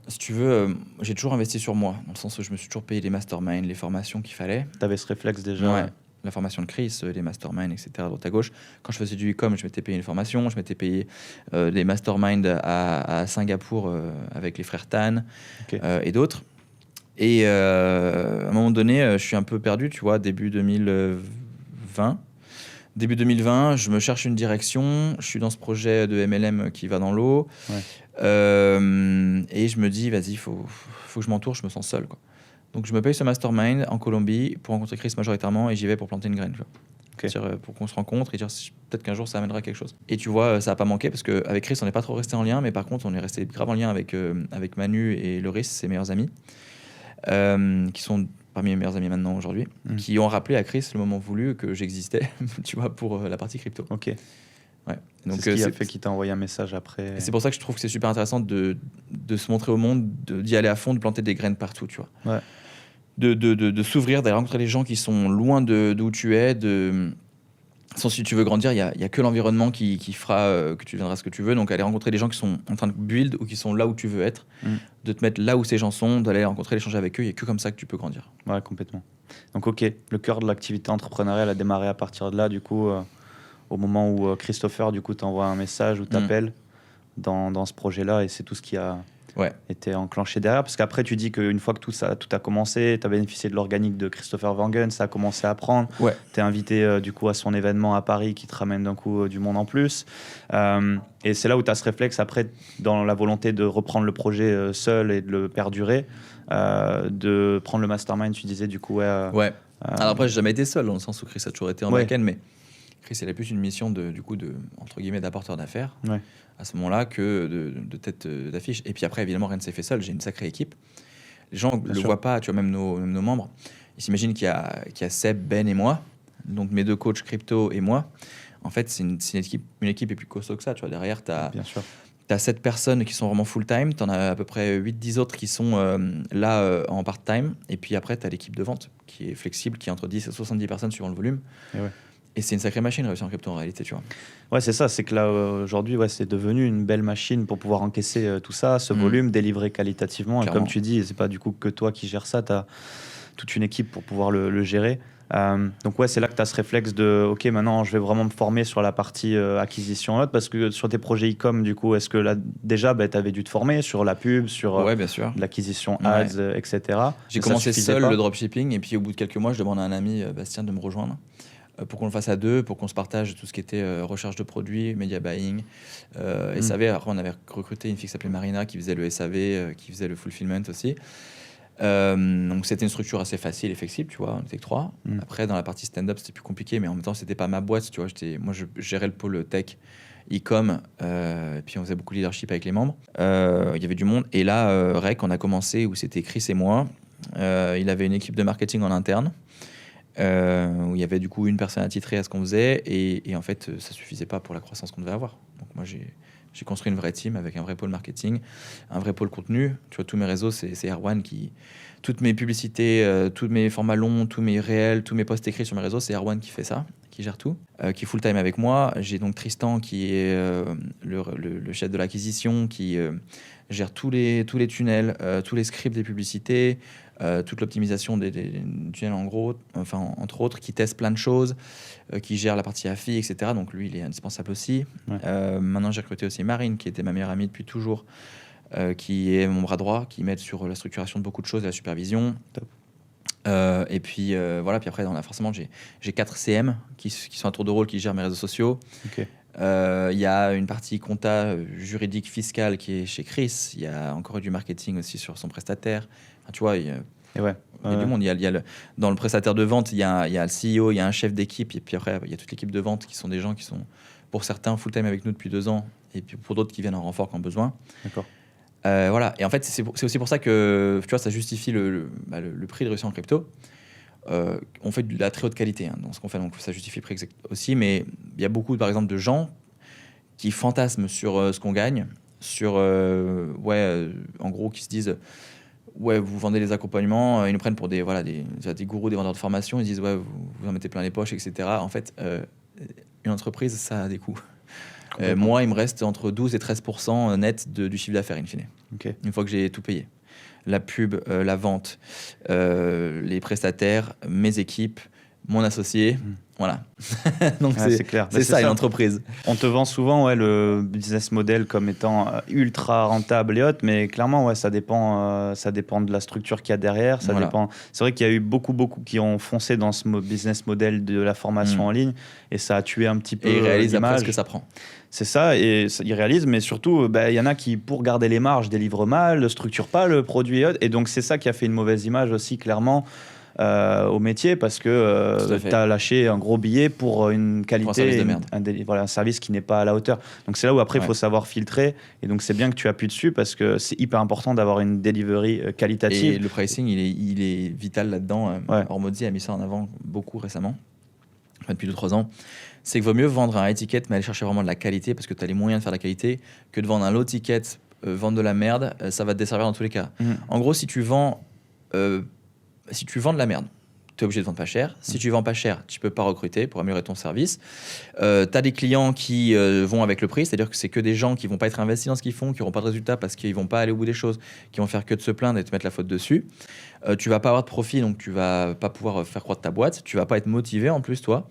si tu veux, j'ai toujours investi sur moi, dans le sens où je me suis toujours payé les masterminds, les formations qu'il fallait. Tu avais ce réflexe déjà. La formation de Chris, les masterminds, etc., à droite à gauche. Quand je faisais du e-com, je m'étais payé une formation, je m'étais payé des masterminds à Singapour avec les frères Tan et d'autres. Et à un moment donné, je suis un peu perdu, tu vois, début 2020. Début 2020, je me cherche une direction, je suis dans ce projet de MLM qui va dans l'eau. Et je me dis, vas-y, faut que je m'entoure, je me sens seul, quoi. Donc je me paye ce mastermind en Colombie pour rencontrer Chris majoritairement et j'y vais pour planter une graine, tu vois. Pour qu'on se rencontre et dire peut-être qu'un jour ça amènera quelque chose. Et tu vois, ça n'a pas manqué parce qu'avec Chris on n'est pas trop resté en lien, mais par contre on est resté grave en lien avec Manu et Loris, ses meilleurs amis, qui sont parmi mes meilleurs amis maintenant aujourd'hui, qui ont rappelé à Chris le moment voulu que j'existais, tu vois, pour la partie crypto. Ok. Ouais. Donc c'est ce qui a fait qu'il t'a envoyé un message après. Et c'est pour ça que je trouve que c'est super intéressant de se montrer au monde, d'y aller à fond, de planter des graines partout, tu vois. Ouais. De s'ouvrir, d'aller rencontrer les gens qui sont loin d'où tu es. Sans, si tu veux grandir, il y a que l'environnement qui fera que tu deviendras ce que tu veux. Donc aller rencontrer des gens qui sont en train de build ou qui sont là où tu veux être, de te mettre là où ces gens sont, d'aller les rencontrer, échanger avec eux. Il n'y a que comme ça que tu peux grandir. Ouais, complètement. Donc ok, le cœur de l'activité entrepreneuriale a démarré à partir de là, du coup, au moment où Christopher, du coup, t'envoie un message ou t'appelle dans ce projet-là, et c'est tout ce qui a été enclenché derrière. Parce qu'après, tu dis qu'une fois que tout a commencé, tu as bénéficié de l'organique de Christopher Wangen, ça a commencé à prendre. Tu es invité du coup à son événement à Paris qui te ramène d'un coup du monde en plus. Et c'est là où tu as ce réflexe après, dans la volonté de reprendre le projet seul et de le perdurer, de prendre le mastermind, tu disais du coup. Alors après, j'ai jamais été seul, dans le sens où Chris a toujours été en back-end, mais Chris, il a plus une mission entre guillemets, d'apporteur d'affaires. À ce moment-là que de tête d'affiche. Et puis après, évidemment, rien ne s'est fait seul. J'ai une sacrée équipe. Les gens ne le voient pas, tu vois, même nos membres. Ils s'imaginent qu'il y a Seb, Ben et moi, donc mes deux coachs crypto et moi. En fait, c'est une équipe est plus costaud que ça. Tu vois, derrière, tu as 7 personnes qui sont vraiment full-time. Tu en as à peu près 8-10 autres qui sont là en part-time. Et puis après, tu as l'équipe de vente qui est flexible, qui est entre 10 et 70 personnes suivant le volume. Et c'est une sacrée machine réussir en crypto en réalité, tu vois. Ouais, c'est ça. C'est que là, aujourd'hui, c'est devenu une belle machine pour pouvoir encaisser tout ça, ce volume, délivrer qualitativement. Clairement. Et comme tu dis, c'est pas du coup que toi qui gères ça, tu as toute une équipe pour pouvoir le gérer. Donc c'est là que tu as ce réflexe de ok, maintenant je vais vraiment me former sur la partie acquisition parce que sur tes projets e-com, du coup, est-ce que là déjà tu avais dû te former sur la pub, sur bien sûr, l'acquisition ads, etc. J'ai commencé seul le dropshipping et puis au bout de quelques mois je demande à un ami, Bastien, de me rejoindre pour qu'on le fasse à deux, pour qu'on se partage tout ce qui était recherche de produits, media buying, SAV. Après on avait recruté une fille qui s'appelait Marina qui faisait le SAV, qui faisait le fulfillment aussi. Donc c'était une structure assez facile et flexible, tu vois, on était que 3. Après dans la partie stand-up c'était plus compliqué, mais en même temps c'était pas ma boîte, tu vois. Moi je gérais le pôle tech, e-com, et puis on faisait beaucoup de leadership avec les membres. Il y avait du monde, et là Rec, on a commencé où c'était Chris et moi. Il avait une équipe de marketing en interne, où il y avait du coup une personne attitrée à ce qu'on faisait, et en fait ça suffisait pas pour la croissance qu'on devait avoir. Donc moi j'ai construit une vraie team avec un vrai pôle marketing, un vrai pôle contenu. Tu vois, tous mes réseaux, c'est Erwan qui... Toutes mes publicités, tous mes formats longs, tous mes réels, tous mes posts écrits sur mes réseaux, c'est Erwan qui fait ça, qui gère tout, qui est full-time avec moi. J'ai donc Tristan qui est le chef de l'acquisition, qui gère tous les tunnels, tous les scripts des publicités, toute l'optimisation des tunnels entre autres, qui teste plein de choses, qui gère la partie AFI, etc. Donc lui, il est indispensable aussi. Maintenant, j'ai recruté aussi Marine, qui était ma meilleure amie depuis toujours, qui est mon bras droit, qui m'aide sur la structuration de beaucoup de choses, la supervision. Et puis voilà, puis après, forcément, j'ai 4 CM qui sont à tour de rôle, qui gèrent mes réseaux sociaux. Il y a une partie compta, juridique, fiscale qui est chez Chris. Il y a encore eu du marketing aussi sur son prestataire. Enfin, tu vois, Et ouais. Il y a du monde. Dans le prestataire de vente, il y a le CEO, il y a un chef d'équipe, et puis après, il y a toute l'équipe de vente qui sont des gens qui sont, pour certains, full-time avec nous depuis 2 ans, et puis pour d'autres qui viennent en renfort quand besoin. D'accord. Voilà. Et en fait, c'est aussi pour ça que tu vois, ça justifie le prix de réussite en crypto. On fait de la très haute qualité dans ce qu'on fait, donc ça justifie le prix aussi. Mais il y a beaucoup, par exemple, de gens qui fantasment sur ce qu'on gagne, en gros, qui se disent ouais, vous vendez les accompagnements, ils nous prennent pour des gourous, des vendeurs de formation, ils disent ouais, vous en mettez plein les poches, etc. En fait, une entreprise, ça a des coûts. Moi, il me reste entre 12 et 13% net du chiffre d'affaires, in fine. Okay. Une fois que j'ai tout payé. La pub, la vente, les prestataires, mes équipes, mon associé, voilà. Donc c'est clair. C'est ça, une entreprise. On te vend souvent le business model comme étant ultra rentable et autres, mais clairement ça dépend de la structure qu'il y a derrière. Ça dépend. C'est vrai qu'il y a eu beaucoup qui ont foncé dans ce business model de la formation en ligne, et ça a tué un petit peu. Et ils réalisent après ce que ça prend. C'est ça, et ils réalisent, mais surtout, y en a qui, pour garder les marges, délivrent mal, ne structurent pas le produit, et donc c'est ça qui a fait une mauvaise image aussi, clairement, au métier, parce que tu as lâché un gros billet pour une qualité, pour un service de merde. Un service qui n'est pas à la hauteur. Donc c'est là où après il faut savoir filtrer, et donc c'est bien que tu appuies dessus, parce que c'est hyper important d'avoir une delivery qualitative. Et le pricing, il est vital là-dedans. Hormozy a mis ça en avant beaucoup récemment, depuis 2-3 ans. C'est qu'il vaut mieux vendre un ticket, mais aller chercher vraiment de la qualité, parce que tu as les moyens de faire de la qualité, que de vendre un low ticket, vendre de la merde, ça va te desservir dans tous les cas. En gros, si tu vends de la merde, tu es obligé de vendre pas cher. Si tu vends pas cher, tu peux pas recruter pour améliorer ton service. Tu as des clients qui vont avec le prix, c'est-à-dire que c'est que des gens qui vont pas être investis dans ce qu'ils font, qui n'auront pas de résultats parce qu'ils vont pas aller au bout des choses, qui vont faire que de se plaindre et te mettre la faute dessus. Tu vas pas avoir de profit, donc tu vas pas pouvoir faire croître ta boîte. Tu vas pas être motivé en plus, toi.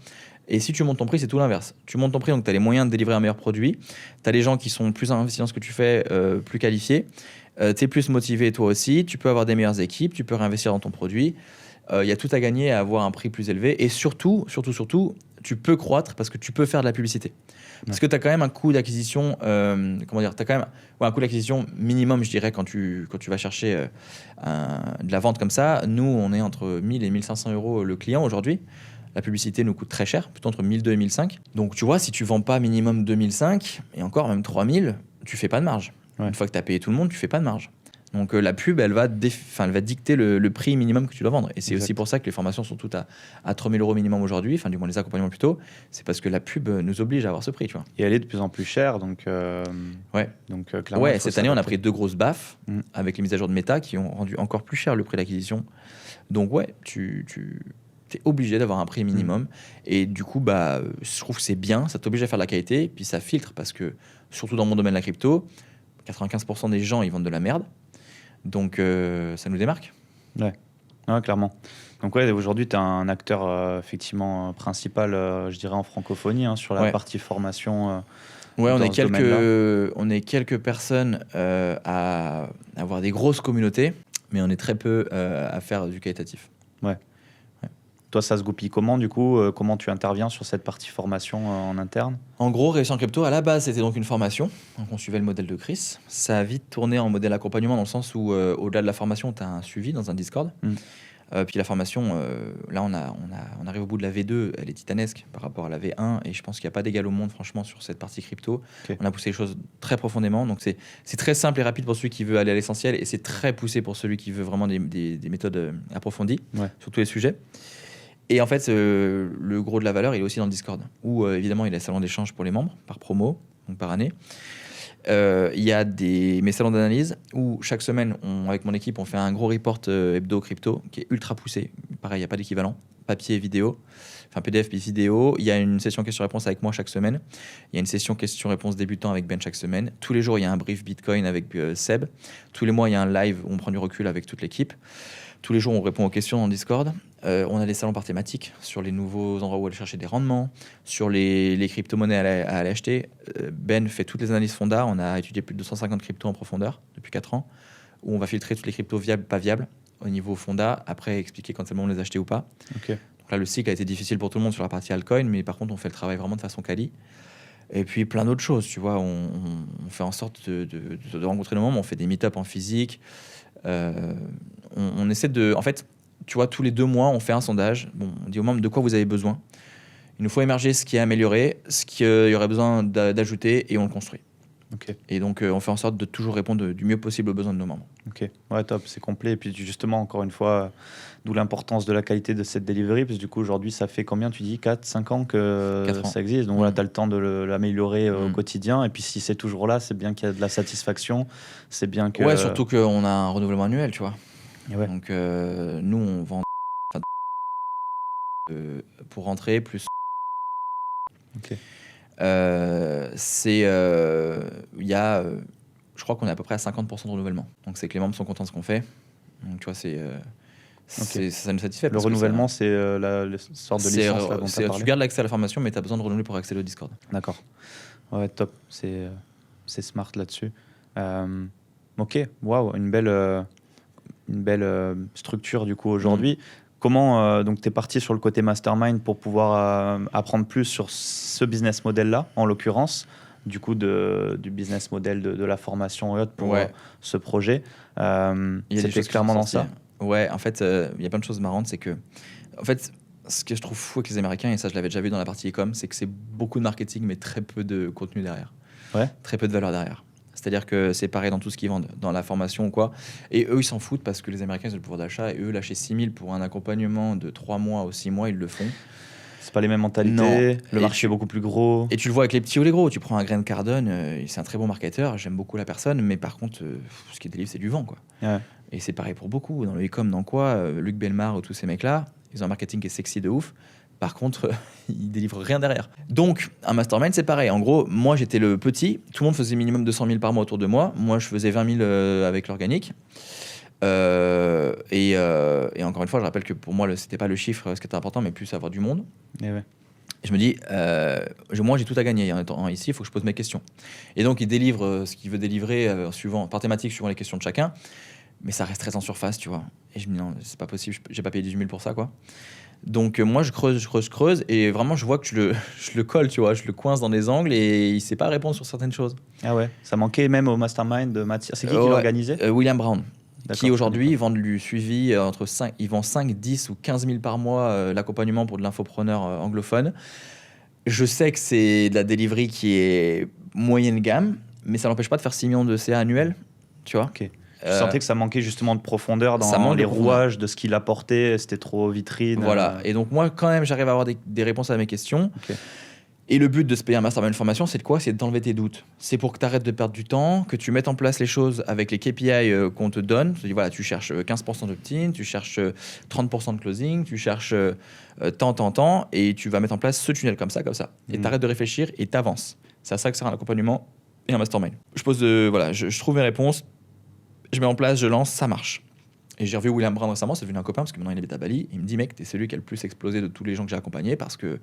Et si tu montes ton prix, c'est tout l'inverse. Tu montes ton prix, donc tu as les moyens de délivrer un meilleur produit. Tu as des gens qui sont plus investis dans ce que tu fais, plus qualifiés. Tu es plus motivé toi aussi. Tu peux avoir des meilleures équipes. Tu peux réinvestir dans ton produit. Il y a tout à gagner à avoir un prix plus élevé. Et surtout, tu peux croître parce que tu peux faire de la publicité. Parce que tu as quand même un coût d'acquisition, tu as quand même un coût d'acquisition minimum, je dirais, quand tu vas chercher de la vente comme ça. Nous, on est entre 1000 et 1500 euros le client aujourd'hui. La publicité nous coûte très cher, plutôt entre 1200 et 1005. Donc, tu vois, si tu vends pas minimum 2005, et encore même 3000, tu fais pas de marge. Une fois que tu as payé tout le monde, tu fais pas de marge. Donc, la pub, elle va dicter le prix minimum que tu dois vendre. Et c'est aussi pour ça que les formations sont toutes à 3000 euros minimum aujourd'hui, enfin, du moins les accompagnements plutôt. C'est parce que la pub nous oblige à avoir ce prix, tu vois. Et elle est de plus en plus chère, donc... clairement, cette année, on a pris 2 grosses baffes avec les mises à jour de Meta qui ont rendu encore plus cher le prix d'acquisition. Donc, tu es obligé d'avoir un prix minimum. Et du coup, je trouve que c'est bien, ça t'oblige à faire de la qualité, et puis ça filtre, parce que, surtout dans mon domaine de la crypto, 95% des gens, ils vendent de la merde. Donc, ça nous démarque. Ouais, clairement. Donc, aujourd'hui, tu es un acteur effectivement principal, je dirais, en francophonie, sur la partie formation. On est quelques personnes à avoir des grosses communautés, mais on est très peu à faire du qualitatif. Ouais. Toi, ça se goupille comment, du coup comment tu interviens sur cette partie formation en interne? En gros, Réussir en crypto, à la base, c'était donc une formation. Donc, on suivait le modèle de Chris. Ça a vite tourné en modèle accompagnement, dans le sens où, au-delà de la formation, tu as un suivi dans un Discord. Puis la formation, là, on arrive au bout de la V2. Elle est titanesque par rapport à la V1. Et je pense qu'il n'y a pas d'égal au monde, franchement, sur cette partie crypto. On a poussé les choses très profondément. Donc, c'est très simple et rapide pour celui qui veut aller à l'essentiel. Et c'est très poussé pour celui qui veut vraiment des méthodes approfondies sur tous les sujets. Et en fait, le gros de la valeur, il est aussi dans le Discord, où évidemment, il y a les salons d'échange pour les membres, par promo, donc par année. Il y a mes salons d'analyse, où chaque semaine, avec mon équipe, on fait un gros report hebdo crypto, qui est ultra poussé. Pareil, il n'y a pas d'équivalent, papier et vidéo, enfin PDF puis vidéo. Il y a une session questions-réponses avec moi chaque semaine. Il y a une session questions-réponses débutant avec Ben chaque semaine. Tous les jours, il y a un brief Bitcoin avec Seb. Tous les mois, il y a un live où on prend du recul avec toute l'équipe. Tous les jours, on répond aux questions dans Discord. On a des salons par thématique sur les nouveaux endroits où aller chercher des rendements, sur les crypto-monnaies à aller acheter. Ben fait toutes les analyses fonda. On a étudié plus de 250 cryptos en profondeur depuis 4 ans, où on va filtrer toutes les cryptos viables, pas viables, au niveau fonda. Après, expliquer quand c'est le moment de les acheter ou pas. Donc là, le cycle a été difficile pour tout le monde sur la partie altcoin, mais par contre, on fait le travail vraiment de façon quali. Et puis, plein d'autres choses, tu vois. On fait en sorte de rencontrer nos membres. On fait des meet-up en physique. On essaie de... En fait, tu vois, tous les 2 mois, on fait un sondage. Bon, on dit aux membres de quoi vous avez besoin. Il nous faut émerger ce qui est amélioré, ce qu'il y aurait besoin d'ajouter, et on le construit. Okay. Et donc, on fait en sorte de toujours répondre du mieux possible aux besoins de nos membres. Ok, ouais, top, c'est complet. Et puis justement, encore une fois, d'où l'importance de la qualité de cette delivery, parce que du coup, aujourd'hui, ça fait combien, tu dis 4-5 ans que 4 ans. Ça existe. Donc voilà, tu as le temps de l'améliorer au quotidien. Et puis si c'est toujours là, c'est bien qu'il y a de la satisfaction. C'est bien que... Ouais, surtout qu'on a un renouvellement annuel, tu vois. Ouais. Donc, nous, on vend pour rentrer, plus... Ok. Je crois qu'on est à peu près à 50% de renouvellement. Donc c'est que les membres sont contents de ce qu'on fait. Donc tu vois, ça nous satisfait. Le renouvellement, c'est la sorte de licence là dont tu as parlé. Tu gardes l'accès à la formation, mais tu as besoin de renouveler pour accéder au Discord. D'accord. Ouais, top. C'est smart là-dessus. Ok, waouh, une belle structure du coup aujourd'hui. Comment donc tu es parti sur le côté mastermind pour pouvoir apprendre plus sur ce business model-là, en l'occurrence, du coup du business model de la formation et autres pour ce projet. C'était clairement dans ça. Ouais, en fait, il y a plein de choses marrantes. C'est que, en fait, ce que je trouve fou avec les Américains, et ça je l'avais déjà vu dans la partie e-com, c'est que c'est beaucoup de marketing, mais très peu de contenu derrière. Ouais. Très peu de valeur derrière. C'est-à-dire que c'est pareil dans tout ce qu'ils vendent, dans la formation ou quoi. Et eux, ils s'en foutent parce que les Américains, ils ont le pouvoir d'achat. Et eux, lâcher 6 000 pour un accompagnement de 3 mois ou 6 mois, ils le font. C'est pas les mêmes mentalités. Non. Le marché est beaucoup plus gros. Et tu le vois avec les petits ou les gros. Tu prends un Grant Cardone, c'est un très bon marketeur. J'aime beaucoup la personne. Mais par contre, ce qui délivre, c'est du vent, quoi. Ouais. Et c'est pareil pour beaucoup. Dans le e-com, dans quoi Luc Bellemare ou tous ces mecs-là, ils ont un marketing qui est sexy de ouf. Par contre, ils délivrent rien derrière. Donc, un mastermind, c'est pareil. En gros, moi, j'étais le petit. Tout le monde faisait minimum 200 000 par mois autour de moi. Moi, je faisais 20 000 avec l'organique. Et encore une fois, je rappelle que pour moi, c'était pas le chiffre ce qui était important, mais plus avoir du monde. Et ouais. Et je me dis, moi, j'ai tout à gagner. En étant ici, il faut que je pose mes questions. Et donc, il délivre ce qu'il veut délivrer par thématique, suivant les questions de chacun. Mais ça reste très en surface, tu vois. Et je me dis, non, c'est pas possible. J'ai pas payé 18 000 pour ça, quoi. Donc moi je creuse et vraiment je vois que je le colle, tu vois, je le coince dans des angles et il sait pas répondre sur certaines choses. Ah ouais, ça manquait même au mastermind de Mathias. C'est qui l'organisait William Brown, qui aujourd'hui vend du suivi entre 5, il vend 5, 10 ou 15 000 par mois l'accompagnement pour de l'infopreneur anglophone. Je sais que c'est de la delivery qui est moyenne gamme, mais ça n'empêche pas de faire 6 millions de CA annuels, tu vois. Ok. Je sentais que ça manquait justement de profondeur dans les rouages de ce qu'il apportait, c'était trop vitrine. Voilà, et donc moi quand même j'arrive à avoir des réponses à mes questions. Okay. Et le but de se payer un mastermind formation, c'est de quoi ? C'est d'enlever tes doutes. C'est pour que tu arrêtes de perdre du temps, que tu mettes en place les choses avec les KPI qu'on te donne. Tu dis, voilà, tu cherches 15% d'opt-in, tu cherches 30% de closing, tu cherches tant, et tu vas mettre en place ce tunnel comme ça. Et tu arrêtes de réfléchir et tu avances. C'est à ça que sert un accompagnement et un mastermind. Je trouve mes réponses, je mets en place, je lance, ça marche. Et j'ai revu William Brown récemment, c'est devenu un copain parce que maintenant il habite à Bali. Il me dit, mec, t'es celui qui a le plus explosé de tous les gens que j'ai accompagnés parce que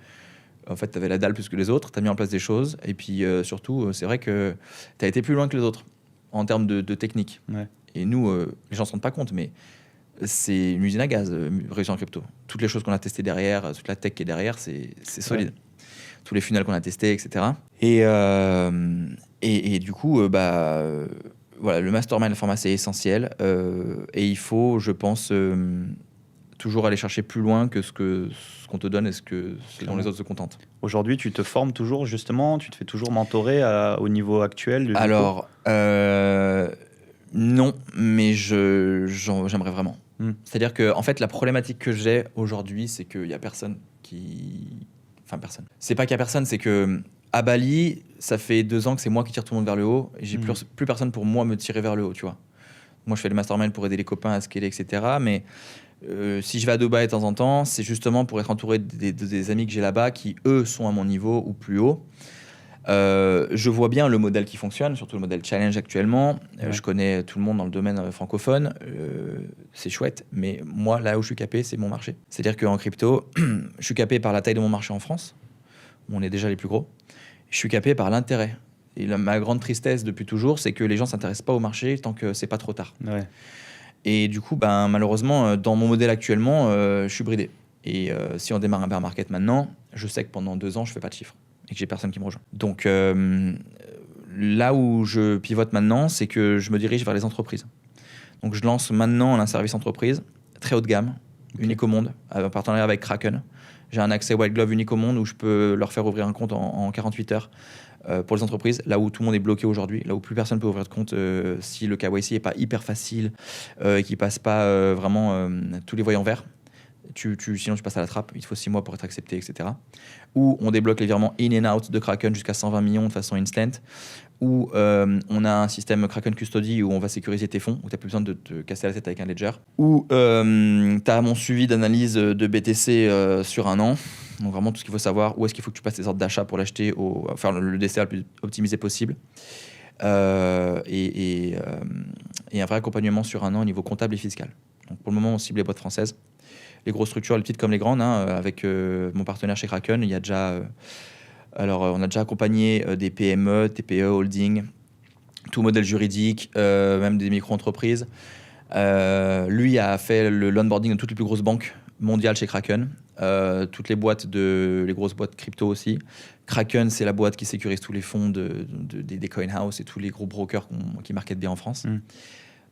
en fait, t'avais la dalle plus que les autres, t'as mis en place des choses et puis surtout, c'est vrai que t'as été plus loin que les autres en termes de technique. Ouais. Et nous, les gens se rendent pas compte, mais c'est une usine à gaz, réussir en crypto. Toutes les choses qu'on a testées derrière, toute la tech qui est derrière, c'est solide. Ouais. Tous les funnels qu'on a testés, etc. Et du coup, voilà, le mastermind, la formation, c'est essentiel. Et il faut, je pense, toujours aller chercher plus loin que ce qu'on te donne et ce dont les autres se contentent. Aujourd'hui, tu te formes toujours, justement, tu te fais toujours mentorer au niveau actuel du Alors, non, mais j'aimerais vraiment. C'est-à-dire que, en fait, la problématique que j'ai aujourd'hui, c'est qu'il n'y a personne qui... Enfin, personne. C'est pas qu'il n'y a personne, c'est que... À Bali, ça fait 2 ans que c'est moi qui tire tout le monde vers le haut et j'ai plus personne pour moi me tirer vers le haut, tu vois. Moi, je fais le mastermind pour aider les copains à scaler, etc. Mais si je vais à Dubaï de temps en temps, c'est justement pour être entouré des amis que j'ai là-bas qui, eux, sont à mon niveau ou plus haut. Je vois bien le modèle qui fonctionne, surtout le modèle challenge actuellement. Ouais. Je connais tout le monde dans le domaine francophone. C'est chouette, mais moi, là où je suis capé, c'est mon marché. C'est-à-dire qu'en crypto, je suis capé par la taille de mon marché en France, où on est déjà les plus gros. Je suis capé par l'intérêt. Et ma grande tristesse depuis toujours, c'est que les gens ne s'intéressent pas au marché tant que c'est pas trop tard. Ouais. Et du coup, malheureusement, dans mon modèle actuellement, je suis bridé. Et si on démarre un bear market maintenant, je sais que pendant 2 ans, je fais pas de chiffres et que j'ai personne qui me rejoint. Donc là où je pivote maintenant, c'est que je me dirige vers les entreprises. Donc je lance maintenant un service entreprise très haut de gamme, unique au monde, en partenariat avec Kraken. J'ai un accès White Glove unique au monde où je peux leur faire ouvrir un compte en 48 heures pour les entreprises, là où tout le monde est bloqué aujourd'hui, là où plus personne peut ouvrir de compte si le KYC n'est pas hyper facile et qu'il ne passe pas vraiment tous les voyants verts. Sinon, tu passes à la trappe. Il faut 6 mois pour être accepté, etc. Ou on débloque les virements in and out de Kraken jusqu'à 120 millions de façon instant. Ou on a un système Kraken Custody où on va sécuriser tes fonds, où tu n'as plus besoin de te casser la tête avec un ledger. Ou tu as mon suivi d'analyse de BTC sur 1 an. Donc vraiment tout ce qu'il faut savoir, où est-ce qu'il faut que tu passes tes ordres d'achat pour l'acheter, faire le DCA le plus optimisé possible. Et un vrai accompagnement sur 1 an au niveau comptable et fiscal. Donc pour le moment, on cible les boîtes françaises. Les grosses structures, les petites comme les grandes, avec mon partenaire chez Kraken, il y a déjà, on a déjà accompagné des PME, TPE, holding, tout modèle juridique, même des micro-entreprises. Lui a fait l'onboarding de toutes les plus grosses banques mondiales chez Kraken, toutes les grosses boîtes crypto aussi. Kraken, c'est la boîte qui sécurise tous les fonds des coin house et tous les gros brokers qui marketent bien en France.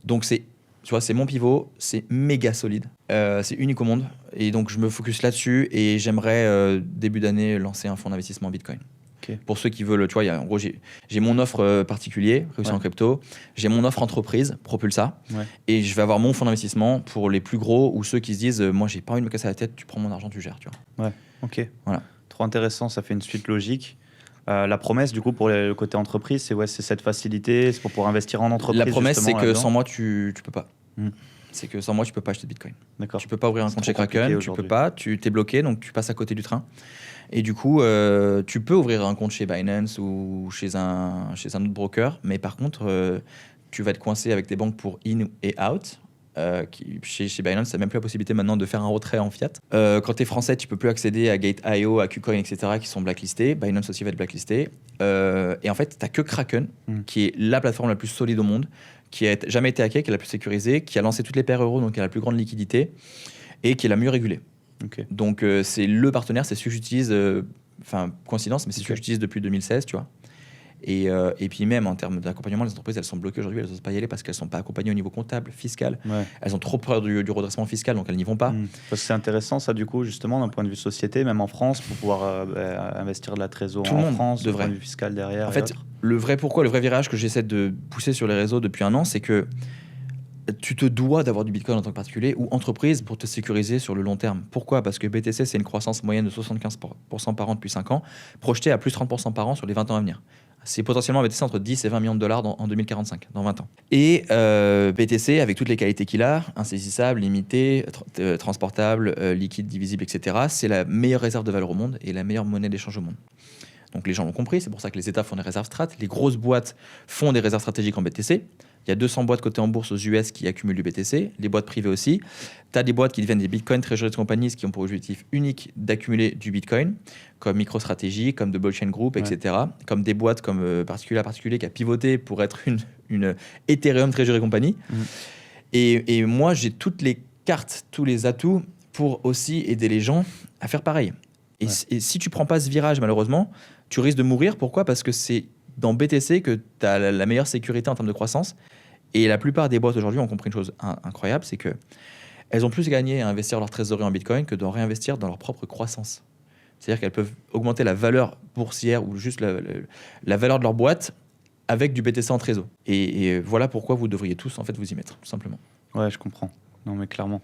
Donc tu vois, c'est mon pivot, c'est méga solide, c'est unique au monde. Et donc, je me focus là-dessus et j'aimerais, début d'année, lancer un fonds d'investissement en Bitcoin. Okay. Pour ceux qui veulent, tu vois, en gros, j'ai mon offre particulier, réussir en crypto, j'ai mon offre entreprise, Propulsa, et je vais avoir mon fonds d'investissement pour les plus gros ou ceux qui se disent, moi, j'ai pas envie de me casser la tête, tu prends mon argent, tu gères, tu vois. Ouais, ok. Voilà. Trop intéressant, ça fait une suite logique. La promesse, du coup, pour le côté entreprise, c'est cette facilité, c'est pour pouvoir investir en entreprise. La promesse, c'est que sans moi, tu peux pas. C'est que sans moi, tu peux pas acheter de Bitcoin. D'accord. Tu peux pas ouvrir un compte chez Kraken, tu peux pas, tu t'es bloqué, donc tu passes à côté du train. Et du coup, tu peux ouvrir un compte chez Binance ou chez un autre broker, mais par contre, tu vas être coincé avec tes banques pour in et out. Chez Binance, tu n'as même plus la possibilité maintenant de faire un retrait en fiat. Quand tu es français, tu ne peux plus accéder à Gate.io, à KuCoin, etc., qui sont blacklistés. Binance aussi va être blacklisté. Et en fait, tu n'as que Kraken, qui est la plateforme la plus solide au monde, qui n'a jamais été hackée, qui est la plus sécurisée, qui a lancé toutes les paires euros, donc qui a la plus grande liquidité, et qui est la mieux régulée. Okay. Donc, c'est le partenaire, c'est celui que j'utilise, coïncidence, mais c'est celui que j'utilise depuis 2016, tu vois. Et puis même en termes d'accompagnement, les entreprises, elles sont bloquées aujourd'hui, elles n'osent pas y aller parce qu'elles ne sont pas accompagnées au niveau comptable, fiscal. Elles ont trop peur du redressement fiscal, donc elles n'y vont pas. Parce que c'est intéressant ça, du coup, justement, d'un point de vue société, même en France, pour pouvoir investir de la trésor en France, d'un point de vue fiscal derrière. En fait, le vrai virage que j'essaie de pousser sur les réseaux depuis 1 an, c'est que tu te dois d'avoir du Bitcoin en tant que particulier ou entreprise pour te sécuriser sur le long terme. Pourquoi ? Parce que BTC, c'est une croissance moyenne de 75% par an depuis 5 ans, projetée à plus 30% par an sur les 20 ans à venir. C'est potentiellement BTC entre 10 et 20 millions de dollars en 2045, dans 20 ans. Et BTC, avec toutes les qualités qu'il a, insaisissable, limité, transportable, liquide, divisible, etc., c'est la meilleure réserve de valeur au monde et la meilleure monnaie d'échange au monde. Donc les gens l'ont compris, c'est pour ça que les États font des réserves strat. Les grosses boîtes font des réserves stratégiques en BTC. Il y a 200 boîtes cotées en bourse aux US qui accumulent du BTC, les boîtes privées aussi. Tu as des boîtes qui deviennent des Bitcoin Treasury Companies qui ont pour objectif unique d'accumuler du Bitcoin, comme MicroStrategy, comme The Blockchain Group, etc. Comme des boîtes comme Particular qui a pivoté pour être une Ethereum Treasury Company. Et moi, j'ai toutes les cartes, tous les atouts pour aussi aider les gens à faire pareil. Et si tu prends pas ce virage, malheureusement, tu risques de mourir. Pourquoi ? Parce que c'est dans BTC que tu as la meilleure sécurité en termes de croissance. Et la plupart des boîtes aujourd'hui ont compris une chose incroyable, c'est qu'elles ont plus gagné à investir leur trésorerie en Bitcoin que de réinvestir dans leur propre croissance. C'est-à-dire qu'elles peuvent augmenter la valeur boursière ou juste la valeur de leur boîte avec du BTC en trésor. Et voilà pourquoi vous devriez tous en fait vous y mettre, tout simplement. Ouais, je comprends. Non, mais clairement.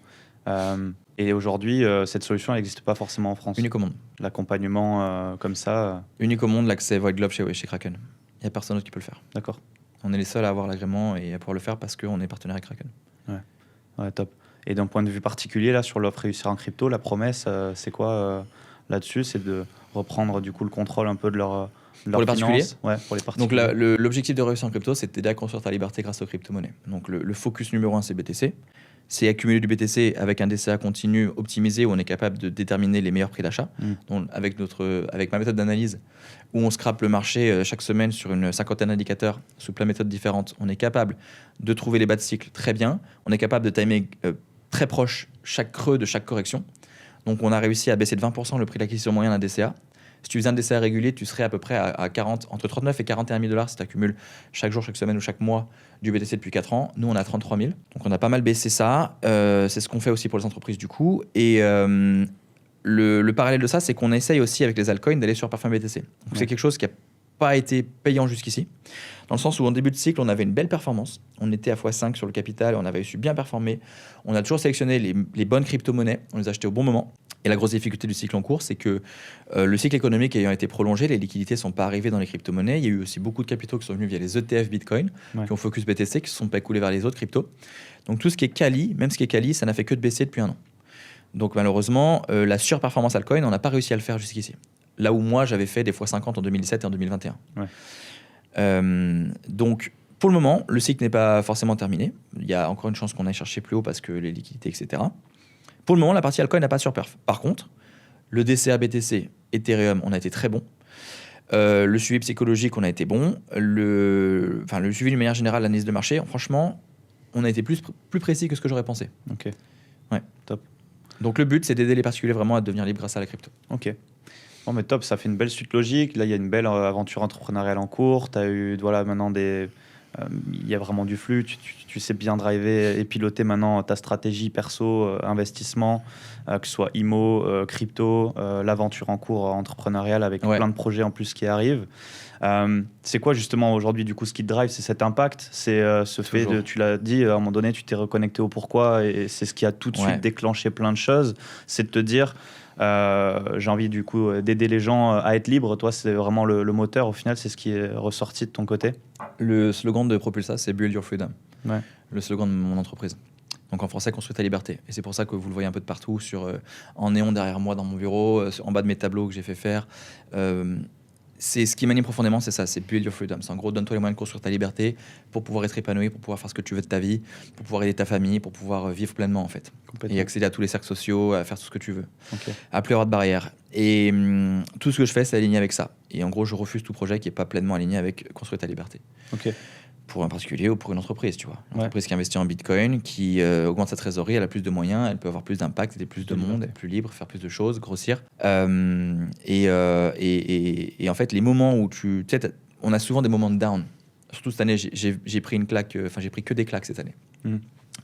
Et aujourd'hui, cette solution n'existe pas forcément en France. Unique au monde. L'accompagnement comme ça. Unique au monde, l'accès White Glove chez Kraken. Il n'y a personne d'autre qui peut le faire. D'accord. On est les seuls à avoir l'agrément et à pouvoir le faire parce qu'on est partenaire avec Kraken. Ouais, top. Et d'un point de vue particulier, là, sur l'offre réussir en crypto, la promesse, c'est quoi là-dessus ? C'est de reprendre du coup le contrôle un peu de leur pour les particuliers. Ouais, pour les particuliers. Donc l'objectif de réussir en crypto, c'est d'aider à construire ta liberté grâce aux crypto-monnaies. Donc le focus numéro 1, c'est BTC. C'est accumuler du BTC avec un DCA continu optimisé où on est capable de déterminer les meilleurs prix d'achat. Donc avec ma méthode d'analyse où on scrape le marché chaque semaine sur une 50aine d'indicateurs sous plein de méthodes différentes, on est capable de trouver les bas de cycle très bien. On est capable de timer très proche chaque creux de chaque correction. Donc on a réussi à baisser de 20% le prix d'acquisition moyen d'un DCA. Si tu faisais un DCA régulier, tu serais à peu près à 40, entre 39 et 41 000 $ si tu accumules chaque jour, chaque semaine ou chaque mois du BTC depuis 4 ans. Nous, on a 33 000. Donc, on a pas mal baissé ça. C'est ce qu'on fait aussi pour les entreprises du coup. Et le parallèle de ça, c'est qu'on essaye aussi avec les altcoins d'aller surperformer BTC. Donc, c'est quelque chose qui n'a pas été payant jusqu'ici. Dans le sens où en début de cycle, on avait une belle performance. On était à x5 sur le capital, on avait su bien performer. On a toujours sélectionné les bonnes crypto-monnaies, on les a achetées au bon moment. Et la grosse difficulté du cycle en cours, c'est que le cycle économique ayant été prolongé, les liquidités ne sont pas arrivées dans les crypto-monnaies. Il y a eu aussi beaucoup de capitaux qui sont venus via les ETF Bitcoin, qui ont focus BTC, qui ne se sont pas écoulés vers les autres cryptos. Donc tout ce qui est quali, même ce qui est quali, ça n'a fait que de baisser depuis un an. Donc malheureusement, la surperformance altcoin, on n'a pas réussi à le faire jusqu'ici. Là où moi, j'avais fait des x50 en 2017 et en 2021. Donc, pour le moment, le cycle n'est pas forcément terminé. Il y a encore une chance qu'on aille chercher plus haut parce que les liquidités, etc. Pour le moment, la partie altcoin n'a pas surperf. Par contre, le DCA, BTC, Ethereum, on a été très bon. Le suivi psychologique, on a été bon. Le suivi d'une manière générale, l'analyse de marché, franchement, on a été plus précis que ce que j'aurais pensé. Ok. Ouais. Top. Donc, le but, c'est d'aider les particuliers vraiment à devenir libres grâce à la crypto. Ok. Bon, mais top, ça fait une belle suite logique. Là, il y a une belle aventure entrepreneuriale en cours. Tu as eu, voilà, maintenant il y a vraiment du flux. Tu sais bien driver et piloter maintenant ta stratégie perso, investissement, que ce soit IMO, crypto, l'aventure en cours entrepreneuriale avec plein de projets en plus qui arrivent. C'est quoi justement aujourd'hui du coup ce qui te drive? C'est cet impact, c'est ce fait de, tu l'as dit, à un moment donné tu t'es reconnecté au pourquoi et c'est ce qui a tout de suite déclenché plein de choses. C'est de te dire j'ai envie du coup d'aider les gens à être libres. Toi, c'est vraiment le moteur. Au final, c'est ce qui est ressorti de ton côté. Le slogan de Propulsa, c'est Build Your Freedom. Ouais. Le slogan de mon entreprise. Donc en français, construis ta liberté. Et c'est pour ça que vous le voyez un peu de partout, en néon derrière moi dans mon bureau, en bas de mes tableaux que j'ai fait faire. C'est ce qui m'anime profondément, c'est ça, c'est Build Your Freedom. C'est en gros, donne-toi les moyens de construire ta liberté pour pouvoir être épanoui, pour pouvoir faire ce que tu veux de ta vie, pour pouvoir aider ta famille, pour pouvoir vivre pleinement en fait. Et accéder à tous les cercles sociaux, à faire tout ce que tu veux. À plus avoir de barrières. Et tout ce que je fais, c'est aligné avec ça. Et en gros, je refuse tout projet qui n'est pas pleinement aligné avec construire ta liberté. Pour un particulier ou pour une entreprise, tu vois. Une entreprise qui investit en Bitcoin, qui augmente sa trésorerie, elle a plus de moyens, elle peut avoir plus d'impact, aider plus de monde, être plus libre, faire plus de choses, grossir. Et en fait, les moments où tu sais, on a souvent des moments de down. Surtout cette année, j'ai pris une claque, j'ai pris que des claques cette année.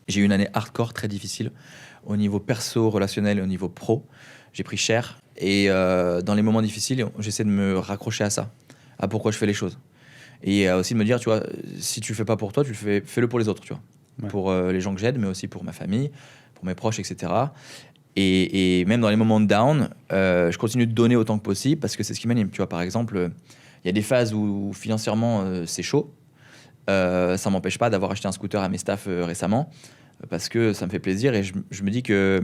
J'ai eu une année hardcore très difficile au niveau perso, relationnel et au niveau pro. J'ai pris cher et dans les moments difficiles, j'essaie de me raccrocher à ça, à pourquoi je fais les choses. Et aussi de me dire, tu vois, si tu le fais pas pour toi, fais-le pour les autres, tu vois. Pour les gens que j'aide, mais aussi pour ma famille, pour mes proches, etc. Et même dans les moments de down, je continue de donner autant que possible parce que c'est ce qui m'anime. Tu vois, par exemple, il y a des phases où financièrement, c'est chaud. Ça m'empêche pas d'avoir acheté un scooter à mes staffs récemment parce que ça me fait plaisir et je me dis que,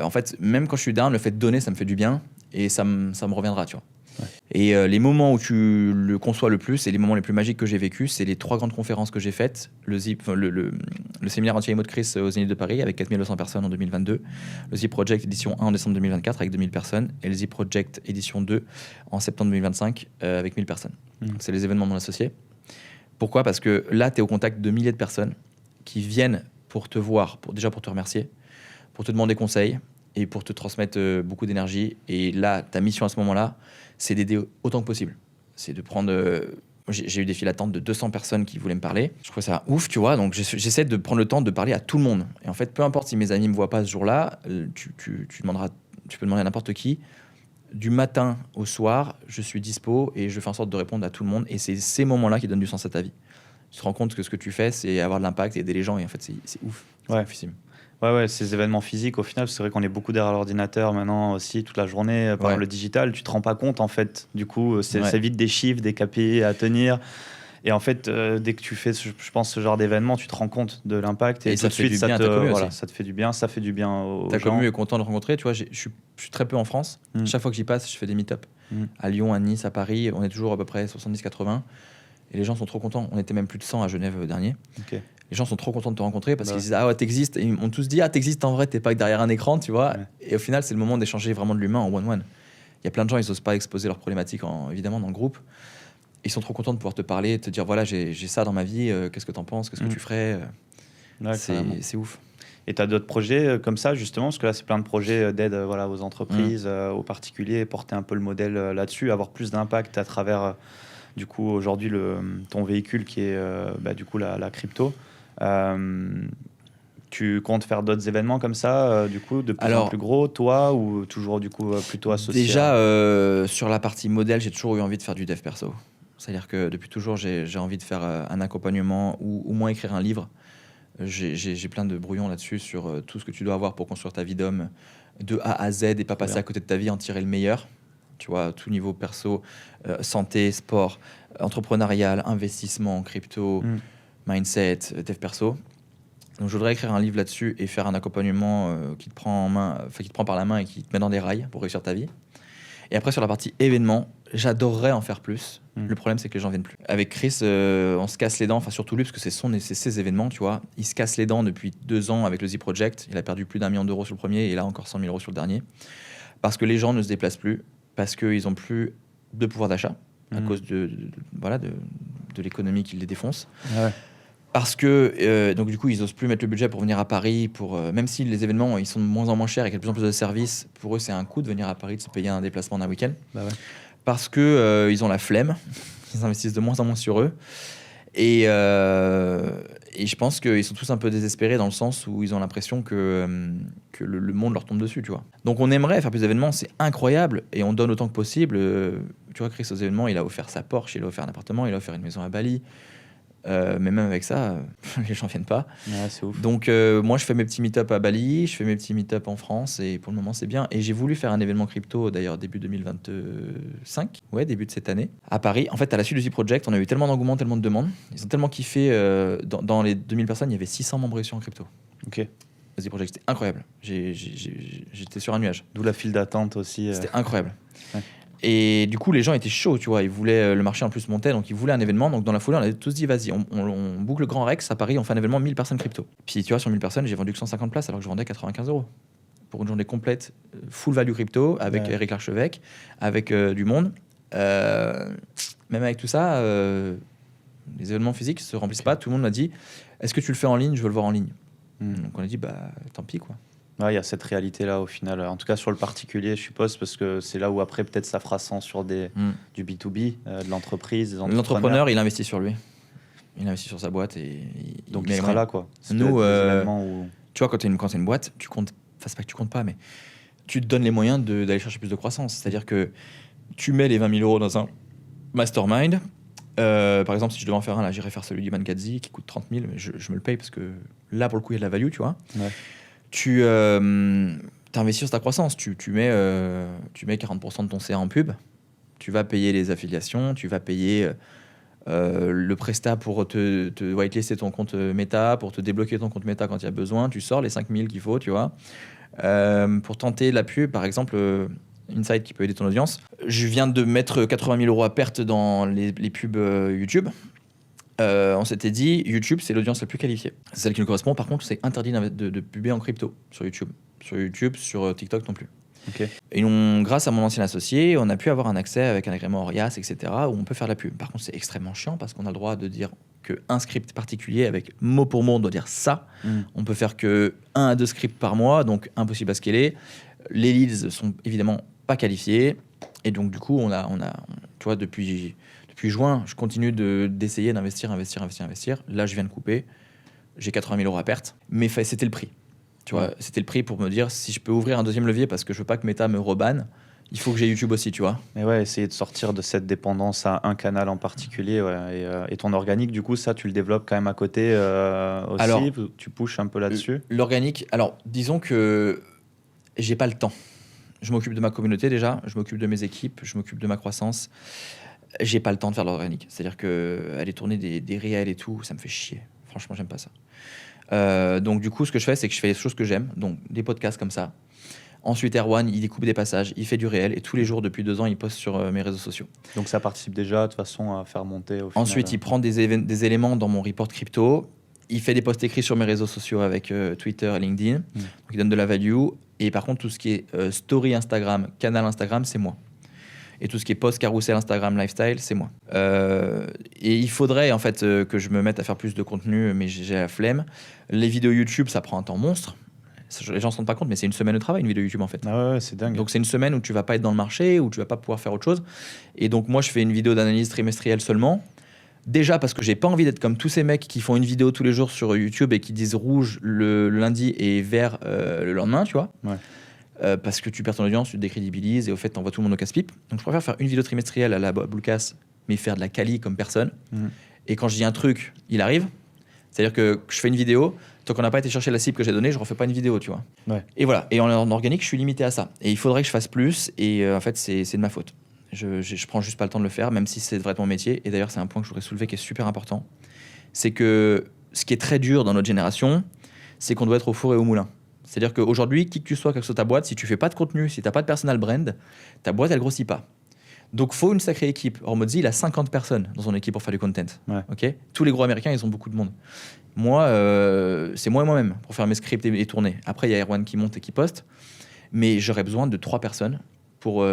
en fait, même quand je suis down, le fait de donner, ça me fait du bien et ça me reviendra, tu vois. Et les moments où tu le conçois le plus et les moments les plus magiques que j'ai vécu, c'est les 3 grandes conférences que j'ai faites. Le séminaire anti-IMO de Chris au Zénith de Paris avec 4200 personnes en 2022. Le Zip Project édition 1 en décembre 2024 avec 2000 personnes. Et le Zip Project édition 2 en septembre 2025 avec 1000 personnes. Donc, c'est les événements de mon associé. Pourquoi ? Parce que là, tu es au contact de milliers de personnes qui viennent pour te voir, déjà pour te remercier, pour te demander conseil et pour te transmettre beaucoup d'énergie. Et là, ta mission à ce moment-là, c'est d'aider autant que possible. C'est de prendre... j'ai eu des files d'attente de 200 personnes qui voulaient me parler. Je trouve ça ouf, tu vois. Donc, j'essaie de prendre le temps de parler à tout le monde. Et en fait, peu importe si mes amis ne me voient pas ce jour-là, tu peux demander à n'importe qui. Du matin au soir, je suis dispo et je fais en sorte de répondre à tout le monde. Et c'est ces moments-là qui donnent du sens à ta vie. Tu te rends compte que ce que tu fais, c'est avoir de l'impact et aider les gens. Et en fait, c'est ouf. C'est oufissime. Ouais, ces événements physiques, au final, c'est vrai qu'on est beaucoup derrière l'ordinateur maintenant aussi, toute la journée, par le digital. Tu te rends pas compte, en fait. Du coup, c'est vite des chiffres, des KPI à tenir. Et en fait, dès que tu fais, je pense, ce genre d'événement, tu te rends compte de l'impact. Et tout de suite, ça te fait du bien. Ça fait du bien aux gens. Ta commu est content de rencontrer. Tu vois, je suis très peu en France. Chaque fois que j'y passe, je fais des meet-up. À Lyon, à Nice, à Paris, on est toujours à peu près 70-80. Et les gens sont trop contents. On était même plus de 100 à Genève dernier. Les gens sont trop contents de te rencontrer parce qu'ils disent ah ouais, t'existes. Et ils m'ont tous dit ah, t'existes en vrai, t'es pas que derrière un écran, tu vois. Et au final, c'est le moment d'échanger vraiment de l'humain en one-one. Il y a plein de gens, ils osent pas exposer leurs problématiques évidemment dans le groupe. Ils sont trop contents de pouvoir te parler, te dire voilà, j'ai ça dans ma vie, qu'est-ce que t'en penses, qu'est-ce que tu ferais. C'est ouf. Et tu as d'autres projets comme ça, justement, parce que là, c'est plein de projets d'aide aux entreprises, aux particuliers, porter un peu le modèle là-dessus, avoir plus d'impact à travers, du coup, aujourd'hui, ton véhicule qui est, du coup, la crypto. Tu comptes faire d'autres événements comme ça, du coup, de plus en plus gros, toi, ou toujours, du coup, plutôt associé Déjà, sur la partie modèle, j'ai toujours eu envie de faire du dev perso. C'est-à-dire que depuis toujours, j'ai envie de faire un accompagnement ou au moins écrire un livre. J'ai plein de brouillons là-dessus sur tout ce que tu dois avoir pour construire ta vie d'homme de A à Z et pas passer à côté de ta vie, en tirer le meilleur. Tu vois, tout niveau perso, santé, sport, entrepreneurial, investissement, crypto, mindset, dev perso. Donc je voudrais écrire un livre là-dessus et faire un accompagnement qui te prend qui te prend par la main et qui te met dans des rails pour réussir ta vie. Et après, sur la partie événement, j'adorerais en faire plus. Le problème, c'est que les gens viennent plus. Avec Chris, on se casse les dents, enfin surtout lui, parce que c'est ses événements, tu vois. Il se casse les dents depuis 2 ans avec le Z Project. Il a perdu plus d'1 million d'euros sur le premier et là encore 100 000 euros sur le dernier. Parce que les gens ne se déplacent plus, parce qu'ils n'ont plus de pouvoir d'achat à cause de l'économie qui les défonce. Ouais. Parce que, donc du coup, ils n'osent plus mettre le budget pour venir à Paris, même si les événements ils sont de moins en moins chers et qu'il y a de plus en plus de services, pour eux, c'est un coût de venir à Paris, de se payer un déplacement d'un week-end. Bah ouais. Parce que ils ont la flemme, ils investissent de moins en moins sur eux. Et je pense qu'ils sont tous un peu désespérés dans le sens où ils ont l'impression que le monde leur tombe dessus, tu vois. Donc on aimerait faire plus d'événements, c'est incroyable, et on donne autant que possible. Tu vois, Chris, aux événements, il a offert sa Porsche, il a offert un appartement, il a offert une maison à Bali. Mais même avec ça, les gens viennent pas. Ouais, c'est ouf. Donc moi, je fais mes petits meet-up à Bali, je fais mes petits meet-up en France, et pour le moment, c'est bien. Et j'ai voulu faire un événement crypto, d'ailleurs, début 2025, début de cette année, à Paris. En fait, à la suite du Z Project, on a eu tellement d'engouement, tellement de demandes. Ils ont tellement kiffé. Dans les 2000 personnes, il y avait 600 membres issus en crypto. Ok. Le Z Project, c'était incroyable. J'étais sur un nuage. D'où la file d'attente aussi. C'était incroyable. Ouais. Et du coup, les gens étaient chauds, tu vois. Ils voulaient, le marché en plus montait, donc ils voulaient un événement. Donc dans la foulée, on a tous dit, vas-y, on boucle le Grand Rex à Paris, on fait un événement 1000 personnes crypto. Puis tu vois, sur 1000 personnes, j'ai vendu que 150 places alors que je vendais 95 € pour une journée complète, full value crypto, avec Eric Larchevêque, avec du monde. Même avec tout ça, les événements physiques se remplissent pas. Tout le monde m'a dit, est-ce que tu le fais en ligne? Je veux le voir en ligne. Donc on a dit, tant pis, quoi. Ouais, il y a cette réalité-là au final, en tout cas sur le particulier, je suppose, parce que c'est là où après peut-être ça fera sens sur du B2B, de l'entreprise, des entrepreneurs. L'entrepreneur, il investit sur lui. Il investit sur sa boîte et donc il sera là, quoi. Nous, tu vois, quand tu es une boîte, tu comptes, enfin c'est pas que tu comptes pas, mais tu te donnes les moyens d'aller chercher plus de croissance. C'est-à-dire que tu mets les 20 000 € dans un mastermind. Par exemple, si je devais en faire un, là, j'irais faire celui du Mangadzi qui coûte 30 000, mais je me le paye parce que là, pour le coup, il y a de la value, tu vois. Ouais. Tu investis sur ta croissance, tu mets 40% de ton CA en pub, tu vas payer les affiliations, tu vas payer le prestat pour te whitelister ton compte Meta, pour te débloquer ton compte Meta quand il y a besoin, tu sors les 5 000 qu'il faut, tu vois. Pour tenter la pub, par exemple, Insight qui peut aider ton audience. Je viens de mettre 80 000 € à perte dans les pubs YouTube. On s'était dit, YouTube, c'est l'audience la plus qualifiée. C'est celle qui nous correspond. Par contre, c'est interdit de publier en crypto sur YouTube. Sur TikTok non plus. Okay. Et grâce à mon ancien associé, on a pu avoir un accès avec un agrément Orias, etc., où on peut faire de la pub. Par contre, c'est extrêmement chiant parce qu'on a le droit de dire qu'un script particulier, avec mot pour mot, on doit dire ça. On peut faire que 1 à 2 scripts par mois, donc impossible à scaler. Les leads sont évidemment pas qualifiés. Et donc, du coup, on a tu vois, depuis juin, je continue d'essayer d'investir. Là, je viens de couper. J'ai 80 000 € à perte. Mais c'était le prix. Tu vois, c'était le prix pour me dire si je peux ouvrir un deuxième levier parce que je veux pas que Meta me rebanne. Il faut que j'ai YouTube aussi, tu vois. Mais ouais, essayer de sortir de cette dépendance à un canal en particulier. Et ton organique, du coup, ça, tu le développes quand même à côté aussi. Alors, tu pushes un peu là-dessus. L'organique, alors, disons que j'ai pas le temps. Je m'occupe de ma communauté déjà, je m'occupe de mes équipes, je m'occupe de ma croissance. J'ai pas le temps de faire de l'organique. C'est-à-dire qu'aller tourner des réels et tout, ça me fait chier. Franchement, j'aime pas ça. Donc, du coup, ce que je fais, c'est que je fais les choses que j'aime. Donc, des podcasts comme ça. Ensuite, Erwan, il découpe des passages, il fait du réel. Et tous les jours, depuis 2 ans, il poste sur mes réseaux sociaux. Donc, ça participe déjà, de toute façon, à faire monter au final. Ensuite, il prend des éléments dans mon report crypto. Il fait des posts écrits sur mes réseaux sociaux avec Twitter et LinkedIn. Donc, il donne de la value. Et par contre, tout ce qui est story Instagram, canal Instagram, c'est moi. Et tout ce qui est post, carousel, Instagram, lifestyle, c'est moi. Et il faudrait en fait que je me mette à faire plus de contenu, mais j'ai la flemme. Les vidéos YouTube, ça prend un temps monstre. Les gens ne se rendent pas compte, mais c'est une semaine de travail, une vidéo YouTube en fait. Ah ouais, c'est dingue. Donc c'est une semaine où tu vas pas être dans le marché, où tu vas pas pouvoir faire autre chose. Et donc moi, je fais une vidéo d'analyse trimestrielle seulement. Déjà parce que j'ai pas envie d'être comme tous ces mecs qui font une vidéo tous les jours sur YouTube et qui disent rouge le lundi et vert le lendemain, tu vois. Ouais. Parce que tu perds ton audience, tu te décrédibilises et au fait, t'envoies tout le monde au casse-pipe. Donc je préfère faire une vidéo trimestrielle à la Bluecast, mais faire de la quali comme personne. Et quand je dis un truc, il arrive. C'est-à-dire que je fais une vidéo, tant qu'on n'a pas été chercher la cible que j'ai donnée, je refais pas une vidéo, tu vois. Ouais. Et voilà. Et en organique, je suis limité à ça. Et il faudrait que je fasse plus. Et en fait, c'est de ma faute. Je prends juste pas le temps de le faire, même si c'est vraiment mon métier. Et d'ailleurs, c'est un point que je voudrais soulever qui est super important. C'est que ce qui est très dur dans notre génération, c'est qu'on doit être au four et au moulin. C'est-à-dire qu'aujourd'hui, qui que tu sois, quelle que soit ta boîte, si tu fais pas de contenu, si tu n'as pas de personal brand, ta boîte, elle grossit pas. Donc, faut une sacrée équipe. Hormozy, il a 50 personnes dans son équipe pour faire du content. Ouais. Okay, tous les gros américains, ils ont beaucoup de monde. Moi, c'est moi et moi-même pour faire mes scripts et tourner. Après, il y a Erwan qui monte et qui poste. Mais j'aurais besoin de 3 personnes pour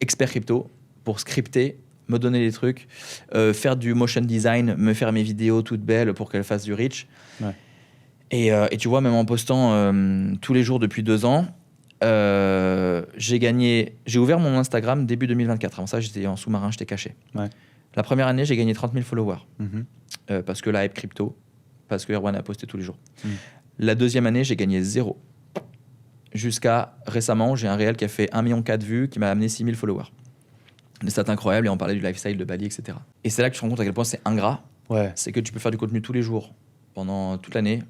expert crypto, pour scripter, me donner les trucs, faire du motion design, me faire mes vidéos toutes belles pour qu'elles fassent du reach. Ouais. Et tu vois, même en postant tous les jours depuis 2 ans, j'ai ouvert mon Instagram début 2024. Avant ça, j'étais en sous-marin, j'étais caché. Ouais. La première année, j'ai gagné 30 000 followers. Parce que la hype crypto, parce que Erwan a posté tous les jours. La deuxième année, j'ai gagné 0. Jusqu'à récemment, j'ai un réel qui a fait 1,4 million de vues, qui m'a amené 6 000 followers. Des stats incroyables, et on parlait du lifestyle de Bali, etc. Et c'est là que tu te rends compte à quel point c'est ingrat. Ouais. C'est que tu peux faire du contenu tous les jours, pendant toute l'année.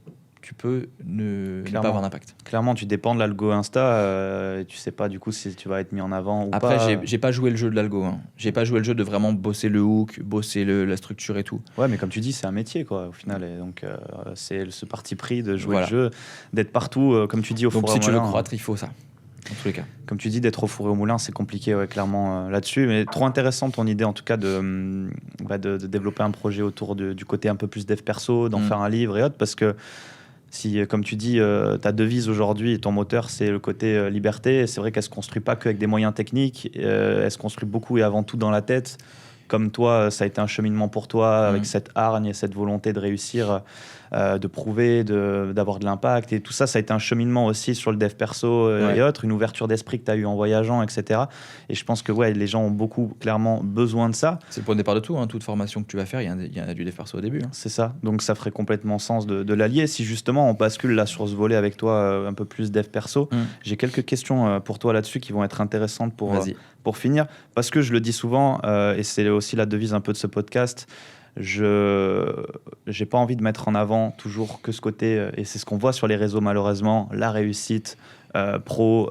Tu peux ne pas avoir d'impact. Clairement, tu dépends de l'algo Insta et tu sais pas du coup si tu vas être mis en avant ou pas. Après, j'ai pas joué le jeu de l'algo. Hein. J'ai pas joué le jeu de vraiment bosser le hook, bosser la structure et tout. Ouais, mais comme tu dis, c'est un métier quoi au final. Et donc, c'est ce parti pris de jouer le jeu, d'être partout, comme tu dis, au four et au moulin. Donc, si tu veux croître, il faut ça. Dans tous les cas. Comme tu dis, d'être au four et au moulin, c'est compliqué, ouais, clairement, là-dessus. Mais trop intéressant ton idée, en tout cas, de développer un projet autour du côté un peu plus dev perso, d'en faire un livre et autres, parce que si, comme tu dis, ta devise aujourd'hui et ton moteur, c'est le côté liberté, c'est vrai qu'elle ne se construit pas qu'avec des moyens techniques, elle se construit beaucoup et avant tout dans la tête. Comme toi, ça a été un cheminement pour toi, avec cette hargne et cette volonté de réussir, de prouver, d'avoir de l'impact. Et tout ça, ça a été un cheminement aussi sur le dev perso et autres, une ouverture d'esprit que tu as eu en voyageant, etc. Et je pense que ouais, les gens ont beaucoup, clairement, besoin de ça. C'est le point de départ de tout. Hein. Toute formation que tu vas faire, il y en a du dev perso au début. Hein. C'est ça. Donc ça ferait complètement sens de l'allier. Si justement on bascule là sur ce volet avec toi, un peu plus dev perso, j'ai quelques questions pour toi là-dessus qui vont être intéressantes pour finir. Parce que je le dis souvent, et c'est aussi la devise un peu de ce podcast, je n'ai pas envie de mettre en avant toujours que ce côté, et c'est ce qu'on voit sur les réseaux malheureusement, la réussite pro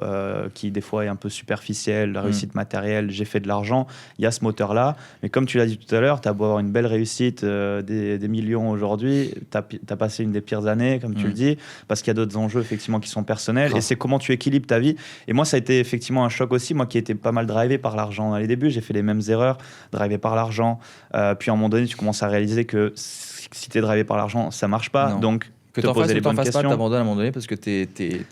qui des fois est un peu superficielle, la réussite matérielle, j'ai fait de l'argent, il y a ce moteur-là. Mais comme tu l'as dit tout à l'heure, tu as beau avoir une belle réussite, des millions aujourd'hui, tu as passé une des pires années, comme tu le dis, parce qu'il y a d'autres enjeux effectivement qui sont personnels. Et c'est comment tu équilibres ta vie. Et moi, ça a été effectivement un choc aussi, moi qui étais pas mal drivé par l'argent dans les débuts, j'ai fait les mêmes erreurs, drivé par l'argent. Puis à un moment donné, tu commences à réaliser que si tu es drivé par l'argent, ça marche pas. Non. Donc, que t'en fasses ou t'en fasses pas, t'abandonnes à un moment donné parce que t'es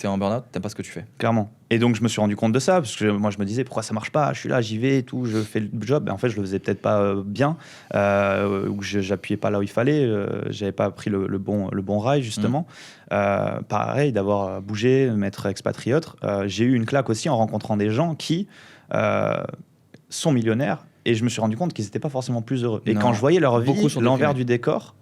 en burn-out, t'aimes pas ce que tu fais. Clairement. Et donc je me suis rendu compte de ça, parce que moi je me disais pourquoi ça marche pas, je suis là, j'y vais et tout, je fais le job. Et en fait, je le faisais peut-être pas bien, ou j'appuyais pas là où il fallait, j'avais pas pris le bon rail justement. Pareil, d'avoir bougé, m'être expatrié autre. J'ai eu une claque aussi en rencontrant des gens qui sont millionnaires. Et je me suis rendu compte qu'ils n'étaient pas forcément plus heureux. Et quand je voyais leur vie, l'envers du décor,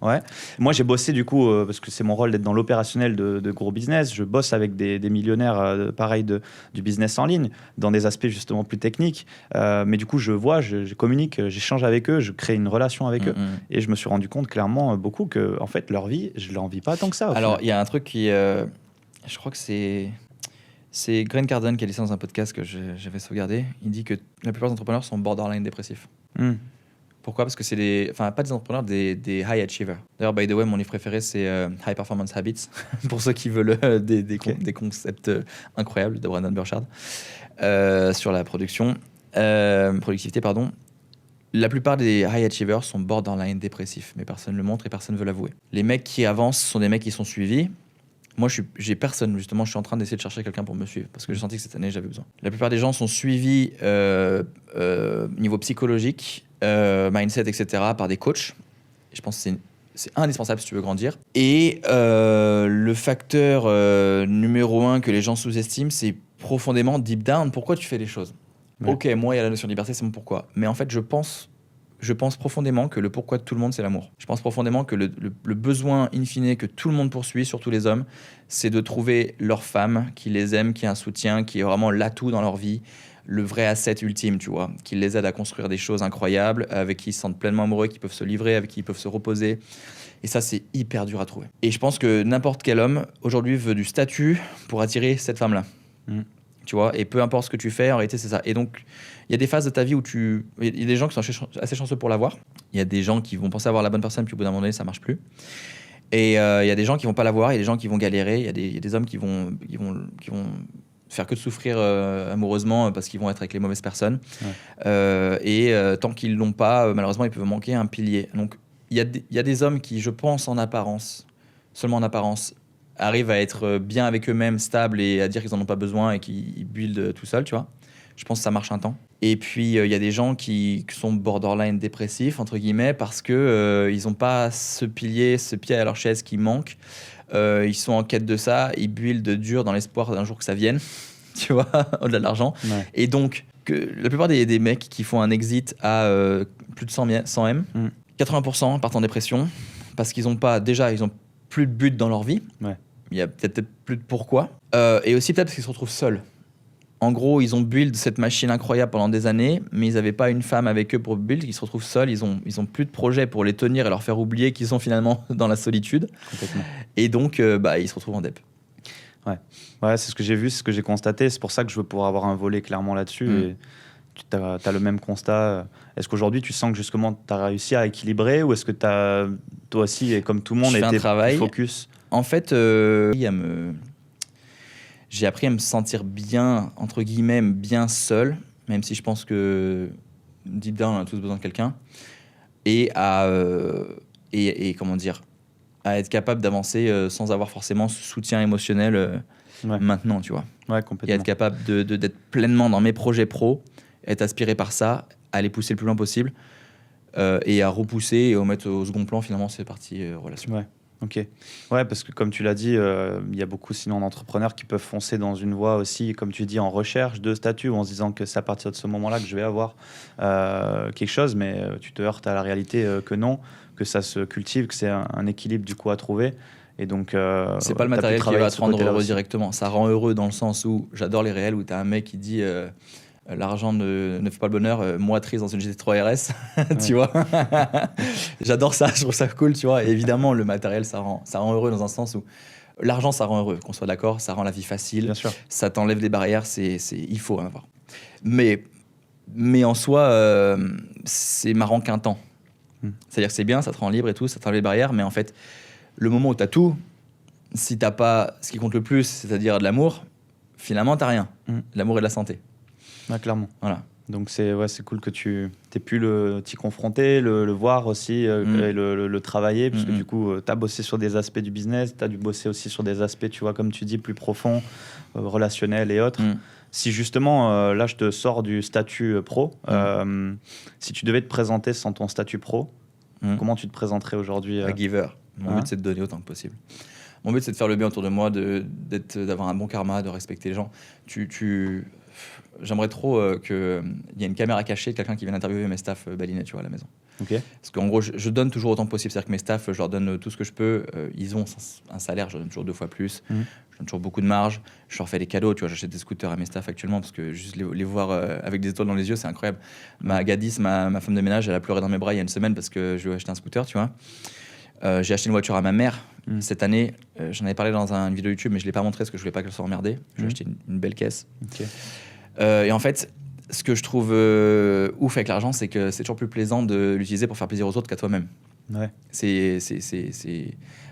moi j'ai bossé du coup, parce que c'est mon rôle d'être dans l'opérationnel de gros business, je bosse avec des millionnaires, pareil, du business en ligne, dans des aspects justement plus techniques. Mais du coup, je vois, je communique, j'échange avec eux, je crée une relation avec eux. Et je me suis rendu compte clairement beaucoup que en fait, leur vie, je ne l'envie pas tant que ça. Alors, il y a un truc qui... je crois que c'est Grant Cardone qui a dit ça dans un podcast que j'avais sauvegardé. Il dit que la plupart des entrepreneurs sont borderline dépressifs. Pourquoi ? Parce que c'est pas des entrepreneurs, des high achievers. D'ailleurs, by the way, mon livre préféré, c'est High Performance Habits, pour ceux qui veulent des concepts incroyables de Brandon Burchard sur la productivité, pardon. La plupart des high achievers sont borderline dépressifs, mais personne ne le montre et personne ne veut l'avouer. Les mecs qui avancent sont des mecs qui sont suivis. Moi, j'ai personne, justement, je suis en train d'essayer de chercher quelqu'un pour me suivre parce que j'ai senti que cette année, j'avais besoin. La plupart des gens sont suivis niveau psychologique, mindset, etc., par des coachs. Et je pense que c'est indispensable si tu veux grandir. Et le facteur numéro 1 que les gens sous-estiment, c'est profondément deep down, pourquoi tu fais les choses. Ouais. Ok, moi, il y a la notion de liberté, c'est mon pourquoi. Mais en fait, je pense profondément que le pourquoi de tout le monde, c'est l'amour. Je pense profondément que le besoin in fine que tout le monde poursuit, surtout les hommes, c'est de trouver leur femme qui les aime, qui a un soutien, qui est vraiment l'atout dans leur vie, le vrai asset ultime, tu vois, qui les aide à construire des choses incroyables, avec qui ils se sentent pleinement amoureux, qui peuvent se livrer, avec qui ils peuvent se reposer. Et ça, c'est hyper dur à trouver. Et je pense que n'importe quel homme, aujourd'hui, veut du statut pour attirer cette femme-là. Tu vois, et peu importe ce que tu fais, en réalité, c'est ça. Et donc, il y a des phases de ta vie où il y a des gens qui sont assez chanceux pour l'avoir. Il y a des gens qui vont penser avoir la bonne personne, puis au bout d'un moment donné, ça marche plus. Et il y a des gens qui vont pas l'avoir, il y a des gens qui vont galérer, il y a des hommes qui vont faire que de souffrir amoureusement parce qu'ils vont être avec les mauvaises personnes. Ouais. Tant qu'ils l'ont pas, malheureusement, ils peuvent manquer un pilier. Donc, il y a des hommes qui, je pense, seulement en apparence, arrivent à être bien avec eux-mêmes, stables et à dire qu'ils n'en ont pas besoin et qu'ils buildent tout seuls, tu vois. Je pense que ça marche un temps. Et puis, il y a des gens qui sont borderline dépressifs, entre guillemets, parce qu'ils n'ont pas ce pied à leur chaise qui manque. Ils sont en quête de ça, ils buildent dur dans l'espoir d'un jour que ça vienne, tu vois, au-delà de l'argent. Ouais. Et donc, la plupart des mecs qui font un exit à plus de 100 M, 80% partent en dépression parce qu'ils n'ont plus de but dans leur vie. Ouais. Il y a peut-être plus de pourquoi. Et aussi peut-être parce qu'ils se retrouvent seuls. En gros, ils ont build cette machine incroyable pendant des années, mais ils n'avaient pas une femme avec eux pour build. Ils se retrouvent seuls, ils ont plus de projet pour les tenir et leur faire oublier qu'ils sont finalement dans la solitude. Complètement. Et donc, ils se retrouvent en dep. Ouais, c'est ce que j'ai vu, c'est ce que j'ai constaté. C'est pour ça que je veux pouvoir avoir un volet clairement là-dessus. Et tu as le même constat. Est-ce qu'aujourd'hui, tu sens que justement, tu as réussi à équilibrer ou est-ce que toi aussi, et comme tout le monde, été plus focus? En fait, j'ai appris à me sentir bien, entre guillemets, bien seul, même si je pense que deep down, on a tous besoin de quelqu'un, et à être capable d'avancer sans avoir forcément ce soutien émotionnel maintenant, tu vois. Ouais, complètement. Et être capable d'être pleinement dans mes projets pro, être aspiré par ça, à les pousser le plus loin possible, et à repousser et à mettre au second plan, finalement, c'est partie relation. Ouais. Ok. Ouais, parce que comme tu l'as dit, il y a beaucoup sinon d'entrepreneurs qui peuvent foncer dans une voie aussi, comme tu dis, en recherche de statut, en se disant que c'est à partir de ce moment-là que je vais avoir quelque chose, mais tu te heurtes à la réalité que non, que ça se cultive, que c'est un équilibre du coup à trouver. Et donc, c'est pas le matériel qui va te rendre heureux directement. Ça rend heureux dans le sens où j'adore les réels où tu as un mec qui dit l'argent ne fait pas le bonheur, moi triste dans une GT3 RS, tu vois. J'adore ça, je trouve ça cool, tu vois. Et évidemment, le matériel, ça rend heureux dans un sens où l'argent, ça rend heureux, qu'on soit d'accord, ça rend la vie facile, bien sûr. Ça t'enlève des barrières, il faut en avoir. Mais en soi, c'est marrant qu'un temps. C'est-à-dire que c'est bien, ça te rend libre et tout, ça t'enlève les barrières, mais en fait, le moment où t'as tout, si t'as pas ce qui compte le plus, c'est-à-dire de l'amour, finalement, t'as rien. L'amour et de la santé. Ouais, clairement. Voilà. Donc c'est cool que tu aies pu t'y confronter, le voir aussi, et le travailler, parce que du coup, tu as bossé sur des aspects du business, tu as dû bosser aussi sur des aspects, tu vois, comme tu dis, plus profonds, relationnels et autres. Si justement, là, je te sors du statut pro, si tu devais te présenter sans ton statut pro, comment tu te présenterais aujourd'hui Un giver. Mon but, c'est de donner autant que possible. Mon but, c'est de faire le bien autour de moi, d'avoir un bon karma, de respecter les gens. J'aimerais trop qu'il y ait une caméra cachée de quelqu'un qui vient interviewer mes staffs balinais, tu vois, à la maison. Okay. Parce qu'en gros, je donne toujours autant que possible. C'est-à-dire que mes staffs, je leur donne tout ce que je peux. Ils ont un salaire, je leur donne toujours 2 fois plus. Je donne toujours beaucoup de marge. Je leur fais des cadeaux. Tu vois, j'achète des scooters à mes staffs actuellement parce que juste les voir avec des étoiles dans les yeux, c'est incroyable. Ma Gadis, ma femme de ménage, elle a pleuré dans mes bras il y a une semaine parce que je lui ai acheté un scooter, tu vois. J'ai acheté une voiture à ma mère cette année. J'en avais parlé dans une vidéo YouTube, mais je ne l'ai pas montré parce que je ne voulais pas qu'elle soit emmerdée. J'ai acheté une belle caisse. Okay. Et en fait, ce que je trouve ouf avec l'argent, c'est que c'est toujours plus plaisant de l'utiliser pour faire plaisir aux autres qu'à toi-même. Ouais.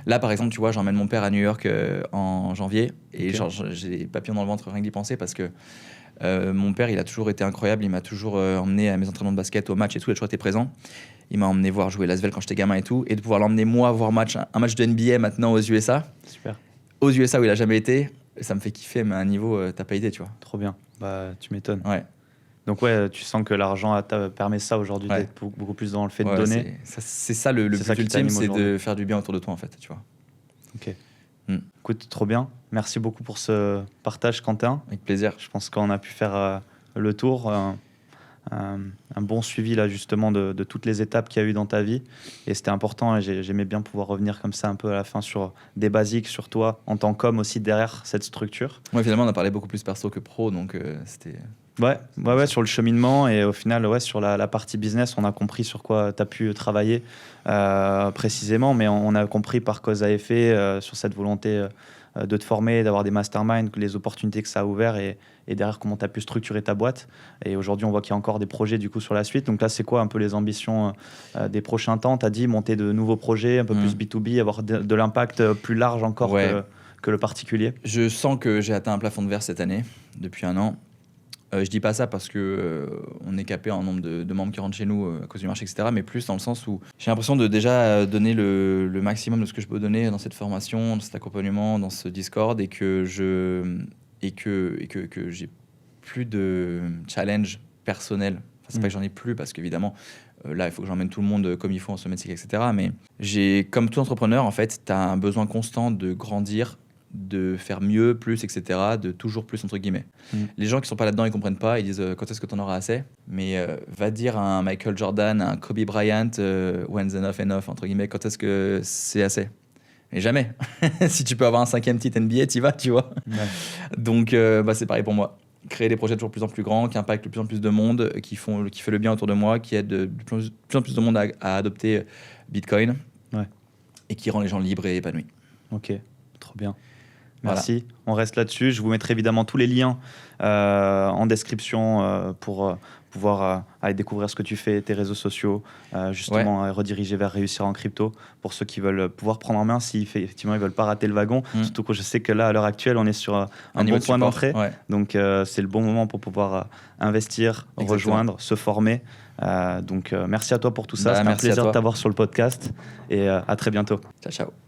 Là, par exemple, tu vois, j'emmène mon père à New York en janvier. Et genre, j'ai des papillons dans le ventre rien que d'y penser parce que mon père, il a toujours été incroyable. Il m'a toujours emmené à mes entraînements de basket, au match et tout. Il a toujours été présent. Il m'a emmené voir jouer Lasvel quand j'étais gamin et tout. Et de pouvoir l'emmener, moi, voir un match de NBA maintenant aux USA. Super. aux USA où il a jamais été, ça me fait kiffer, mais à un niveau, t'as pas idée, tu vois. Trop bien. Bah, tu m'étonnes. Ouais. Donc tu sens que l'argent permet ça aujourd'hui, d'être beaucoup plus dans le fait de donner. C'est ça le but ultime, c'est de faire du bien autour de toi, en fait, tu vois. Ok. Écoute, trop bien. Merci beaucoup pour ce partage, Quentin. Avec plaisir. Je pense qu'on a pu faire le tour, un bon suivi là justement de toutes les étapes qu'il y a eu dans ta vie. Et c'était important, et j'aimais bien pouvoir revenir comme ça un peu à la fin sur des basiques, sur toi en tant qu'homme aussi derrière cette structure. Ouais, finalement, on a parlé beaucoup plus perso que pro, donc c'était... Ouais, sur le cheminement, et au final, sur la partie business, on a compris sur quoi tu as pu travailler précisément, mais on a compris par cause à effet sur cette volonté de te former, d'avoir des masterminds, les opportunités que ça a ouvert, et derrière comment tu as pu structurer ta boîte. Et aujourd'hui, on voit qu'il y a encore des projets du coup sur la suite. Donc là, c'est quoi un peu les ambitions des prochains temps? Tu as dit monter de nouveaux projets, un peu plus B2B, avoir de l'impact plus large encore que le particulier. Je sens que j'ai atteint un plafond de verre cette année, depuis 1 an. Je dis pas ça parce que on est capé en nombre de membres qui rentrent chez nous à cause du marché, etc. Mais plus dans le sens où j'ai l'impression de déjà donner le maximum de ce que je peux donner dans cette formation, dans cet accompagnement, dans ce Discord, et que j'ai plus de challenge personnel. Enfin, c'est pas que j'en ai plus, parce qu'évidemment là il faut que j'emmène tout le monde comme il faut en ce métier, etc. Mais comme tout entrepreneur, en fait, tu as un besoin constant de grandir, de faire mieux, plus, etc., de toujours plus, entre guillemets. Les gens qui sont pas là-dedans, ils comprennent pas, ils disent quand est-ce que tu en auras assez? Mais va dire à un Michael Jordan, à un Kobe Bryant, when's enough, entre guillemets, quand est-ce que c'est assez? Mais jamais. Si tu peux avoir un 5e titre NBA, t'y vas, tu vois. Donc c'est pareil pour moi. Créer des projets toujours plus en plus grands, qui impactent de plus en plus de monde, qui fait le bien autour de moi, qui aident de plus en plus de monde à adopter Bitcoin, et qui rend les gens libres et épanouis. Ok, trop bien. Merci. Voilà. On reste là-dessus. Je vous mettrai évidemment tous les liens en description pour pouvoir aller découvrir ce que tu fais, tes réseaux sociaux, justement rediriger vers Réussir en crypto pour ceux qui veulent pouvoir prendre en main si effectivement ils veulent pas rater le wagon. Surtout que je sais que là, à l'heure actuelle, on est sur un bon point d'entrée. Donc, c'est le bon moment pour pouvoir investir, rejoindre, se former. Donc, merci à toi pour tout ça. C'était un plaisir de t'avoir sur le podcast, et à très bientôt. Ciao.